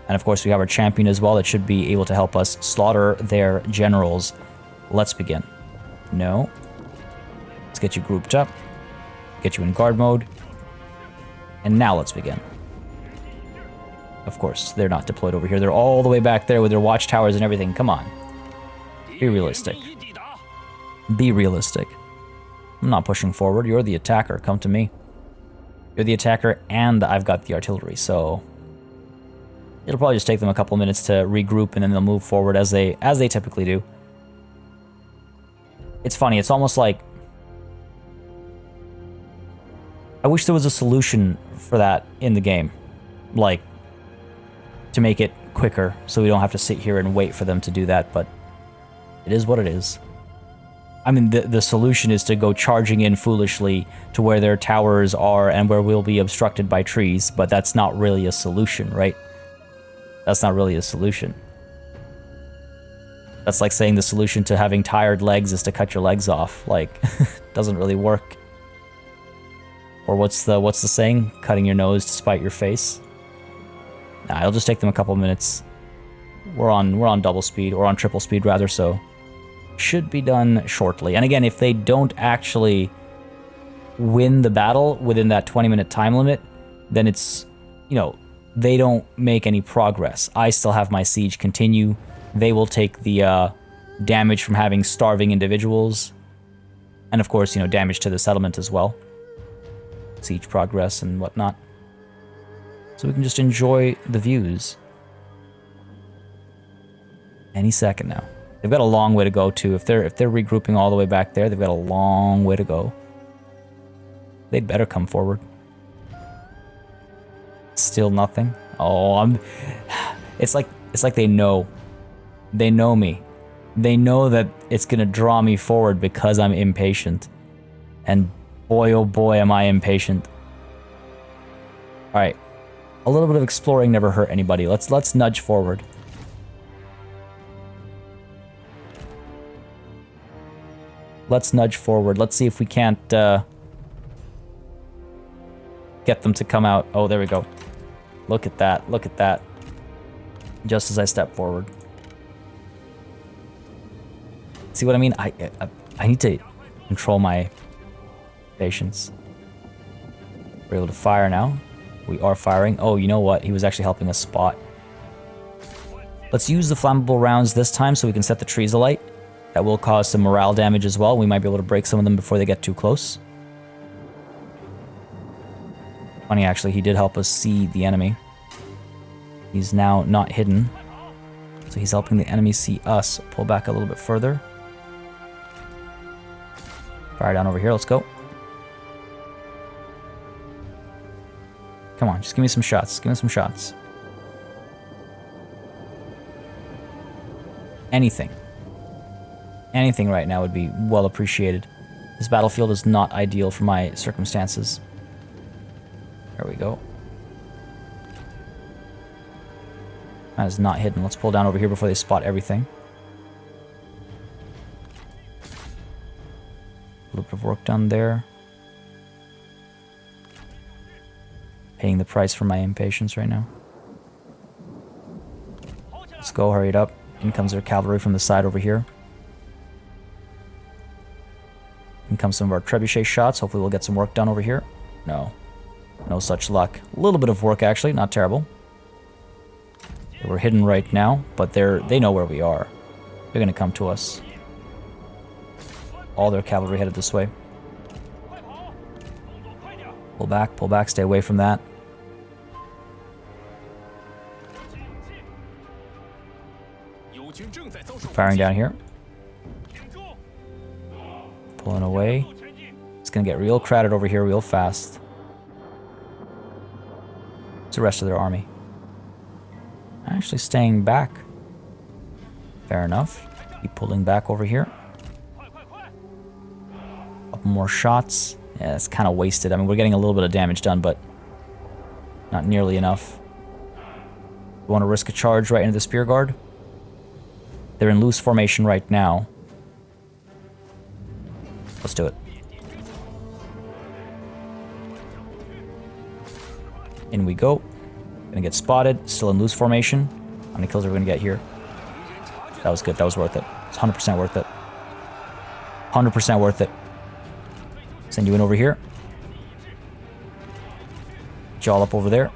And of course, we have our champion as well that should be able to help us slaughter their generals. Let's begin. No. Let's get you grouped up. Get you in guard mode. And now let's begin. Of course, they're not deployed over here. They're all the way back there with their watchtowers and everything. Come on. Be realistic. Be realistic. I'm not pushing forward. You're the attacker. Come to me. You're the attacker, and I've got the artillery, so it'll probably just take them a couple minutes to regroup, and then they'll move forward as they typically do. It's funny. It's almost like I wish there was a solution for that in the game, like to make it quicker, so we don't have to sit here and wait for them to do that. But it is what it is. I mean, the solution is to go charging in foolishly to where their towers are and where we'll be obstructed by trees, but that's not really a solution, right? That's not really a solution. That's like saying the solution to having tired legs is to cut your legs off. Like, doesn't really work. Or what's the saying? Cutting your nose to spite your face. Nah, it'll just take them a couple minutes. We're on double speed, or on triple speed rather, so should be done shortly. And again, if they don't actually win the battle within that 20-minute time limit, then it's, you know, they don't make any progress. I still have my siege continue. They will take the damage from having starving individuals. And of course, you know, damage to the settlement as well. Siege progress and whatnot. So we can just enjoy the views. Any second now. They've got a long way to go too. If they're regrouping all the way back there, they've got a long way to go. They'd better come forward. Still nothing. Oh, it's like they know. They know me. They know that it's gonna draw me forward because I'm impatient. And boy, oh boy, am I impatient. All right, a little bit of exploring never hurt anybody. Let's nudge forward. Let's nudge forward. Let's see if we can't get them to come out. Oh, there we go. Look at that. Look at that. Just as I step forward. See what I mean? I need to control my patience. We're able to fire now. We are firing. Oh, you know what? He was actually helping us spot. Let's use the flammable rounds this time so we can set the trees alight. That will cause some morale damage as well. We might be able to break some of them before they get too close. Funny, actually, he did help us see the enemy. He's now not hidden. So he's helping the enemy see us. Pull back a little bit further. Fire down over here. Let's go. Come on, just give me some shots. Give me some shots. Anything. Anything right now would be well appreciated. This battlefield is not ideal for my circumstances. There we go. That is not hidden. Let's pull down over here before they spot everything. A little bit of work done there. Paying the price for my impatience right now. Let's go, hurry it up. In comes their cavalry from the side over here. In comes some of our trebuchet shots. Hopefully we'll get some work done over here. No. No such luck. A little bit of work, actually. Not terrible. We're hidden right now, but they know where we are. They're going to come to us. All their cavalry headed this way. Pull back, stay away from that. Firing down here. Pulling away. It's going to get real crowded over here real fast. It's the rest of their army. Actually staying back. Fair enough. Keep pulling back over here. Couple more shots. Yeah, it's kind of wasted. I mean, we're getting a little bit of damage done, but not nearly enough. We want to risk a charge right into the spear guard. They're in loose formation right now. Let's do it. In we go. Gonna get spotted. Still in loose formation. How many kills are we gonna get here? That was good. That was worth it. It's 100% worth it. 100% worth it. Send you in over here. Get you all up over there.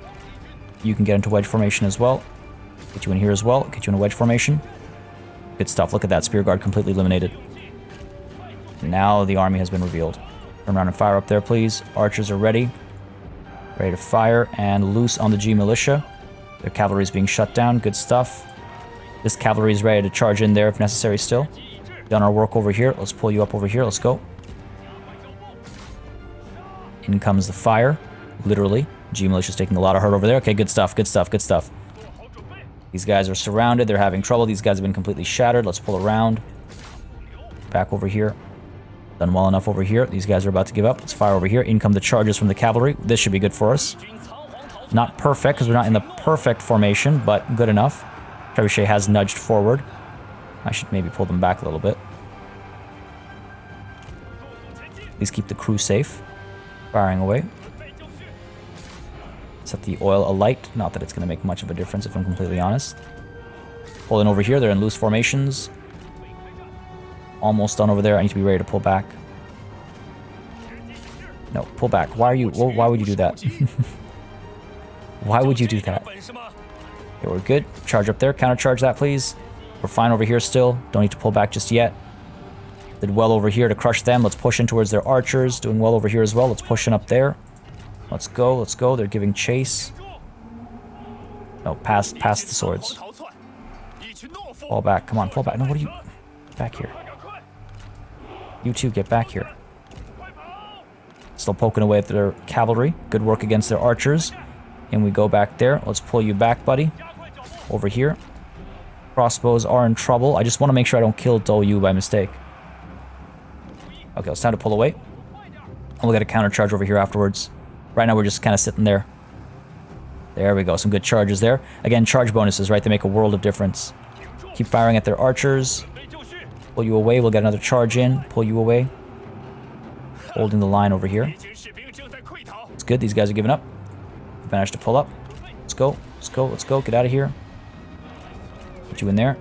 You can get into wedge formation as well. Get you in here as well. Get you in a wedge formation. Good stuff. Look at that. Spear guard completely eliminated. Now the army has been revealed. Turn around and fire up there, please. Archers are ready. Ready to fire and loose on the G militia. Their cavalry is being shut down. Good stuff. This cavalry is ready to charge in there if necessary still. Done our work over here. Let's pull you up over here. Let's go. In comes the fire. Literally. G militia's taking a lot of hurt over there. Okay, good stuff. Good stuff. Good stuff. These guys are surrounded. They're having trouble. These guys have been completely shattered. Let's pull around. Back over here. Done well enough over here. These guys are about to give up. Let's fire over here. In come the charges from the cavalry. This should be good for us. Not perfect, because we're not in the perfect formation, but good enough. Trebuchet has nudged forward. I should maybe pull them back a little bit. Please keep the crew safe. Firing away. Set the oil alight. Not that it's going to make much of a difference if I'm completely honest. Pull in over here. They're in loose formations. Almost done over there. I need to be ready to pull back. No, pull back. Why would you do that? Why would you do that? Okay, we're good. Charge up there. Countercharge that, please. We're fine over here still. Don't need to pull back just yet. Did well over here to crush them. Let's push in towards their archers. Doing well over here as well. Let's push in up there. Let's go. Let's go. They're giving chase. No, past the swords. Fall back. Come on, fall back. No, what are you? Back here. You two, get back here. Still poking away at their cavalry. Good work against their archers. And we go back there. Let's pull you back, buddy. Over here. Crossbows are in trouble. I just want to make sure I don't kill Dou Yu by mistake. Okay, it's time to pull away. And we'll get a counter charge over here afterwards. Right now we're just kind of sitting there. There we go. Some good charges there. Again, charge bonuses, right? They make a world of difference. Keep firing at their archers. Pull you away. We'll get another charge in. Pull you away. Holding the line over here. It's good. These guys are giving up. We've managed to pull up. Let's go. Let's go. Let's go. Get out of here. Get you in there.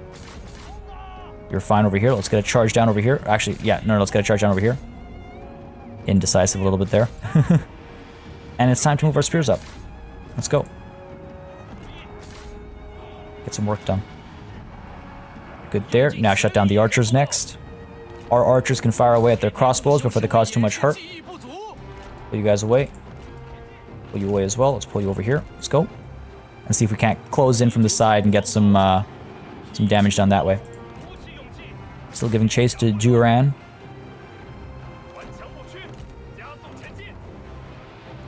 You're fine over here. Let's get a charge down over here. Actually, yeah. No, let's get a charge down over here. Indecisive a little bit there. And it's time to move our spears up. Let's go. Get some work done. Good there. Now shut down the archers next. Our archers can fire away at their crossbows before they cause too much hurt. Pull you guys away. Pull you away as well. Let's pull you over here. Let's go. And see if we can't close in from the side and get some damage done that way. Still giving chase to Juran.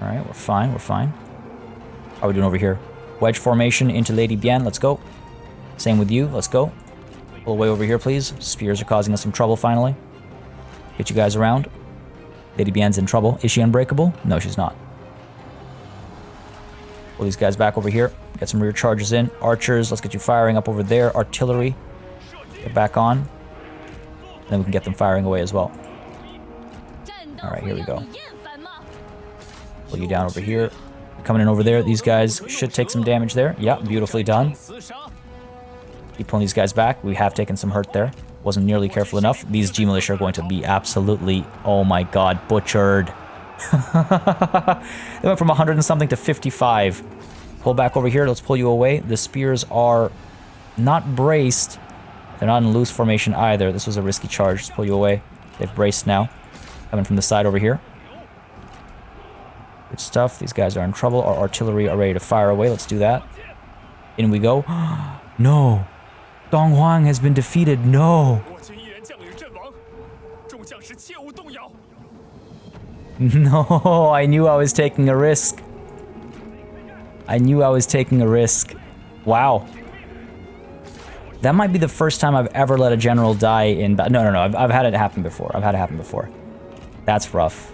Alright, we're fine, we're fine. How are we doing over here? Wedge formation into Lady Bien, let's go. Same with you, let's go. Pull away over here, please. Spears are causing us some trouble finally. Get you guys around. Lady Bien's in trouble. Is she unbreakable? No, she's not. Pull these guys back over here. Get some rear charges in. Archers, let's get you firing up over there. Artillery, get back on. Then we can get them firing away as well. Alright, here we go. Pull you down over here. Coming in over there. These guys should take some damage there. Yeah, beautifully done. Keep pulling these guys back. We have taken some hurt there. Wasn't nearly careful enough. These G militia are going to be absolutely, oh my god, butchered. They went from 100 and something to 55. Pull back over here. Let's pull you away. The spears are not braced. They're not in loose formation either. This was a risky charge. Let's pull you away. They've braced now. Coming from the side over here. Good stuff. These guys are in trouble. Our artillery are ready to fire away. Let's do that. In we go. No. Dong Huang has been defeated. No. No, I knew I was taking a risk. I knew I was taking a risk. Wow. That might be the first time I've ever let a general die in... No. I've had it happen before. That's rough.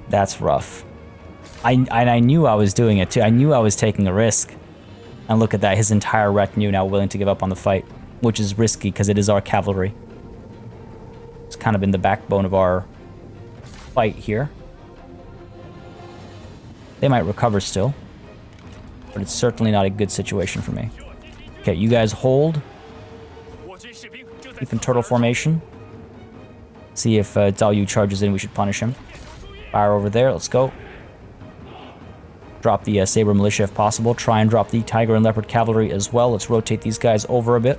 That's rough. I knew I was doing it too. I knew I was taking a risk. And look at that. His entire retinue now willing to give up on the fight. Which is risky because it is our cavalry. It's kind of been the backbone of our fight here. They might recover still. But it's certainly not a good situation for me. Okay, you guys hold. Keep in turtle formation. See if Dou Yu charges in, we should punish him. Fire over there, let's go. Drop the Saber Militia if possible. Try and drop the Tiger and Leopard Cavalry as well. Let's rotate these guys over a bit.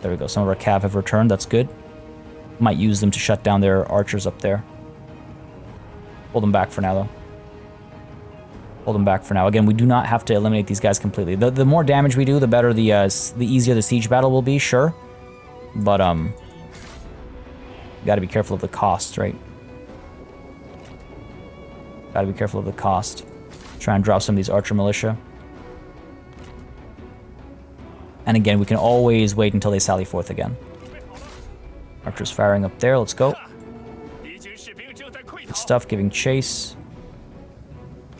There we go, some of our cav have returned, that's good. Might use them to shut down their archers up there. Hold them back for now, though. Hold them back for now. Again, we do not have to eliminate these guys completely. The more damage we do, the better the easier the siege battle will be, sure. But, you gotta be careful of the cost, right? Gotta be careful of the cost. Try and drop some of these archer militia. And again, we can always wait until they sally forth again. Archers firing up there, let's go. Good stuff, giving chase.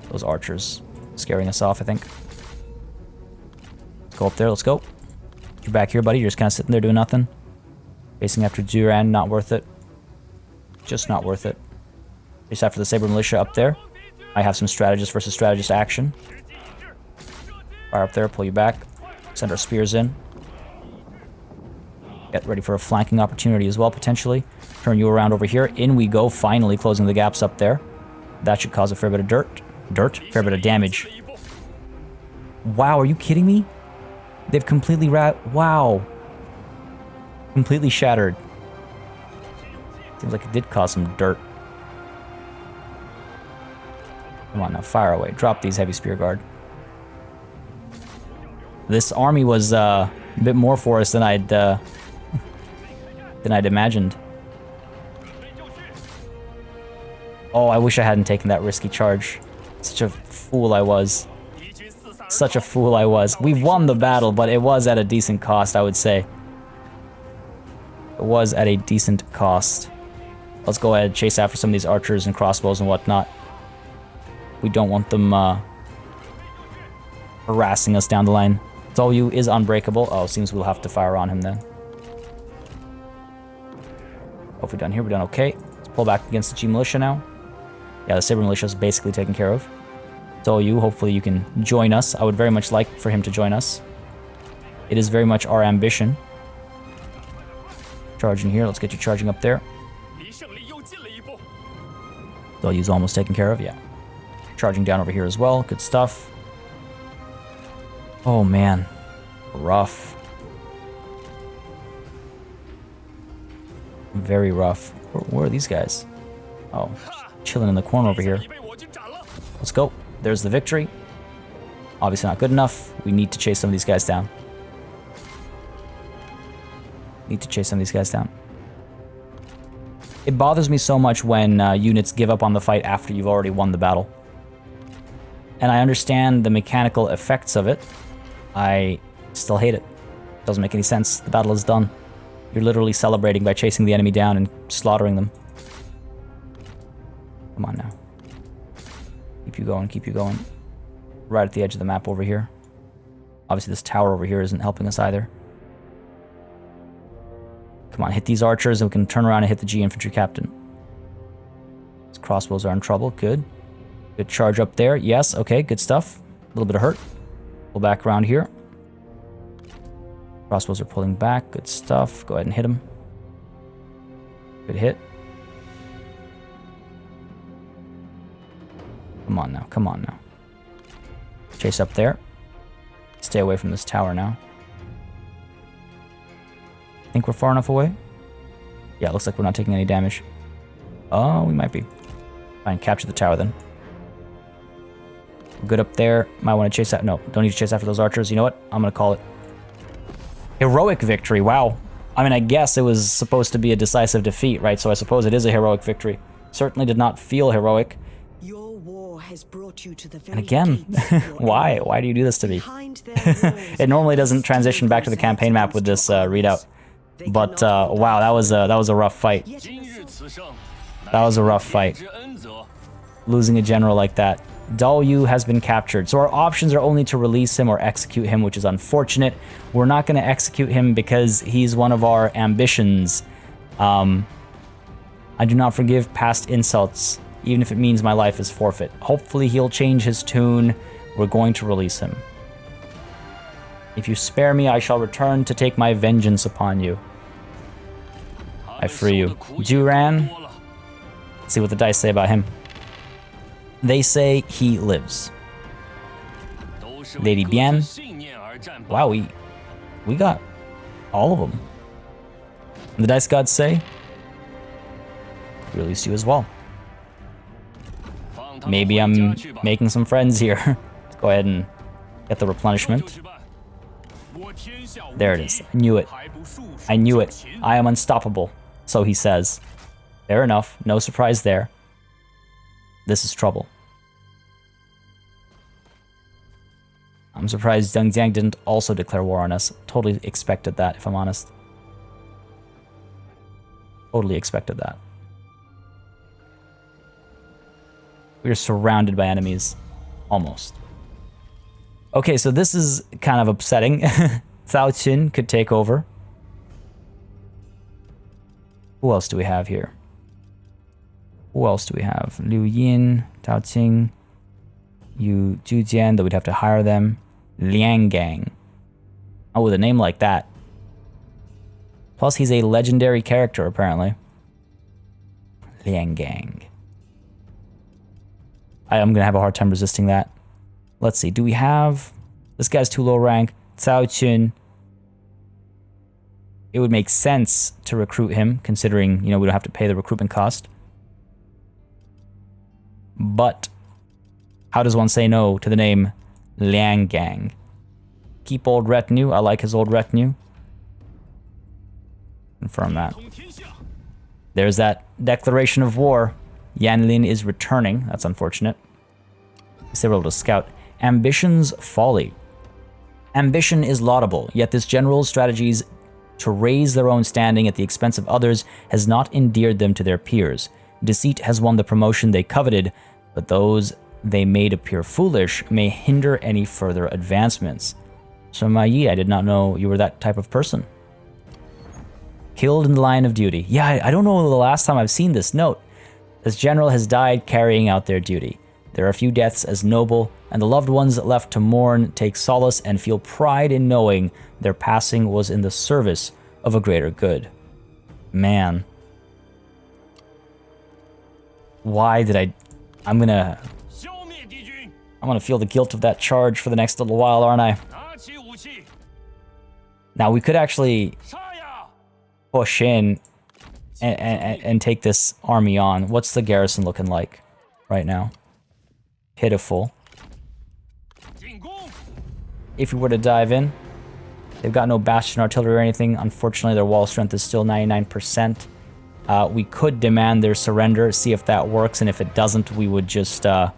Those archers scaring us off, I think. Let's go up there, let's go. You're back here, buddy. You're just kind of sitting there doing nothing. Facing after Duran, not worth it. Just not worth it. Just after the Saber Militia up there. I have some strategist versus strategist action. Fire up there, pull you back. Send our spears in. Get ready for a flanking opportunity as well, potentially. Turn you around over here. In we go, finally closing the gaps up there. That should cause a fair bit of fair bit of damage. Wow, are you kidding me? They've completely wow. Completely shattered. Seems like it did cause some dirt. Come on now, fire away. Drop these heavy spear guard. This army was a bit more for us than I'd imagined. Oh, I wish I hadn't taken that risky charge. Such a fool I was. Such a fool I was. We won the battle, but it was at a decent cost, I would say. It was at a decent cost. Let's go ahead and chase after some of these archers and crossbows and whatnot. We don't want them harassing us down the line. Zolyu is unbreakable. Oh, seems we'll have to fire on him then. What have we done here? We're done okay. Let's pull back against the G militia now. Yeah, the Saber militia is basically taken care of. Zolyu, hopefully you can join us. I would very much like for him to join us. It is very much our ambition. Charging here. Let's get you charging up there. Zolyu's almost taken care of, yeah. Charging down over here as well. Good stuff. Oh, man. Rough. Very rough. Where are these guys? Oh, chilling in the corner over here. Let's go. There's the victory. Obviously not good enough. We need to chase some of these guys down. It bothers me so much when units give up on the fight after you've already won the battle. And I understand the mechanical effects of it. I still hate it. Doesn't make any sense. The battle is done. You're literally celebrating by chasing the enemy down and slaughtering them. Come on now. Keep you going, keep you going. Right at the edge of the map over here. Obviously this tower over here isn't helping us either. Come on, hit these archers and we can turn around and hit the G infantry captain. These crossbows are in trouble, good. Good charge up there, yes, okay, good stuff. A little bit of hurt. Pull back around here. Crossbows are pulling back, good stuff. Go ahead and hit them. Good hit. Come on now, come on now. Chase up there. Stay away from this tower now. Think we're far enough away? Yeah, looks like we're not taking any damage. Oh, we might be. Fine, capture the tower then. We're good up there. Might want to chase out. No, don't need to chase after those archers. You know what? I'm going to call it. Heroic victory. Wow. I mean, I guess it was supposed to be a decisive defeat, right? So I suppose it is a heroic victory. Certainly did not feel heroic. Your war has brought you to the very and again, why? Why do you do this to me? It normally doesn't transition back to the campaign map with this readout. But wow, that was a rough fight. That was a rough fight. Losing a general like that. Zolyu has been captured, so our options are only to release him or execute him, which is unfortunate. We're not going to execute him because he's one of our ambitions. I do not forgive past insults, even if it means my life is forfeit. Hopefully he'll change his tune. We're going to release him. If you spare me, I shall return to take my vengeance upon you. I free you. Duran. Let's see what the dice say about him. They say he lives. Lady Bien. Wow, we got all of them. And the dice gods say, release you as well. Maybe I'm making some friends here. Let's go ahead and get the replenishment. There it is. I knew it. I knew it. I am unstoppable. So he says. Fair enough. No surprise there. This is trouble. I'm surprised Deng Jiang didn't also declare war on us. Totally expected that, if I'm honest. Totally expected that. We are surrounded by enemies. Almost. Okay, so this is kind of upsetting. Cao Qin could take over. Who else do we have here? Who else do we have? Liu Yin, Cao Qing. Yu Zhujian, that we'd have to hire them. Liang Gang. Oh, with a name like that. Plus, he's a legendary character, apparently. Liang Gang. I'm going to have a hard time resisting that. Let's see. Do we have... This guy's too low rank. Cao Chun. It would make sense to recruit him, considering, you know, we don't have to pay the recruitment cost. But how does one say no to the name Liang Gang? Keep old retinue. I like his old retinue. Confirm that. There's that declaration of war. Yanlin is returning. That's unfortunate. They were able to scout. Ambition's folly. Ambition is laudable, yet this general's strategies to raise their own standing at the expense of others has not endeared them to their peers. Deceit has won the promotion they coveted, but those they made appear foolish may hinder any further advancements. So Ma Yi, I did not know you were that type of person. Killed in the line of duty. Yeah, I don't know the last time I've seen this note. This general has died carrying out their duty. There are few deaths as noble, and the loved ones left to mourn take solace and feel pride in knowing their passing was in the service of a greater good. Man. Why did I'm gonna feel the guilt of that charge for the next little while, aren't I? Now, we could actually push in and take this army on. What's the garrison looking like right now? Pitiful. If we were to dive in, they've got no bastion artillery or anything. Unfortunately, their wall strength is still 99%. We could demand their surrender, see if that works, and if it doesn't, we would just dive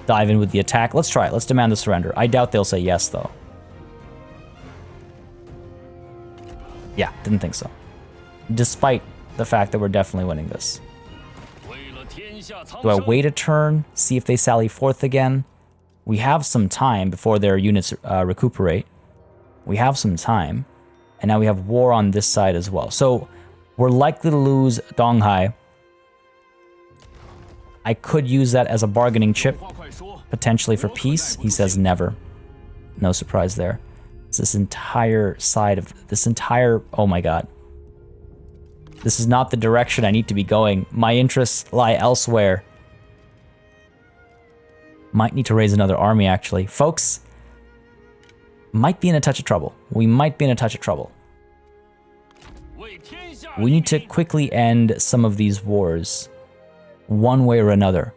in with the attack. Let's try it. Let's demand the surrender. I doubt they'll say yes, though. Yeah, didn't think so. Despite the fact that we're definitely winning this. Do I wait a turn, see if they sally forth again? We have some time before their units recuperate. We have some time. And now we have war on this side as well. So we're likely to lose Donghai. I could use that as a bargaining chip, potentially for peace. He says never. No surprise there. It's this entire side of this entire... Oh my god. This is not the direction I need to be going. My interests lie elsewhere. Might need to raise another army, actually. Folks, might be in a touch of trouble. We might be in a touch of trouble. We need to quickly end some of these wars, one way or another.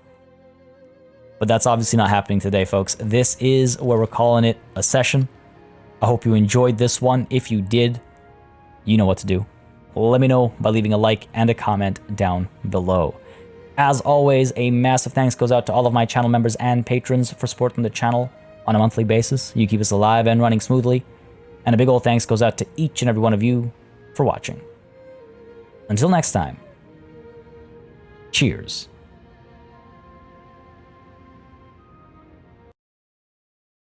But that's obviously not happening today, folks. This is where we're calling it a session. I hope you enjoyed this one. If you did, you know what to do. Let me know by leaving a like and a comment down below. As always, a massive thanks goes out to all of my channel members and patrons for supporting the channel on a monthly basis. You keep us alive and running smoothly. And a big old thanks goes out to each and every one of you for watching. Until next time, cheers.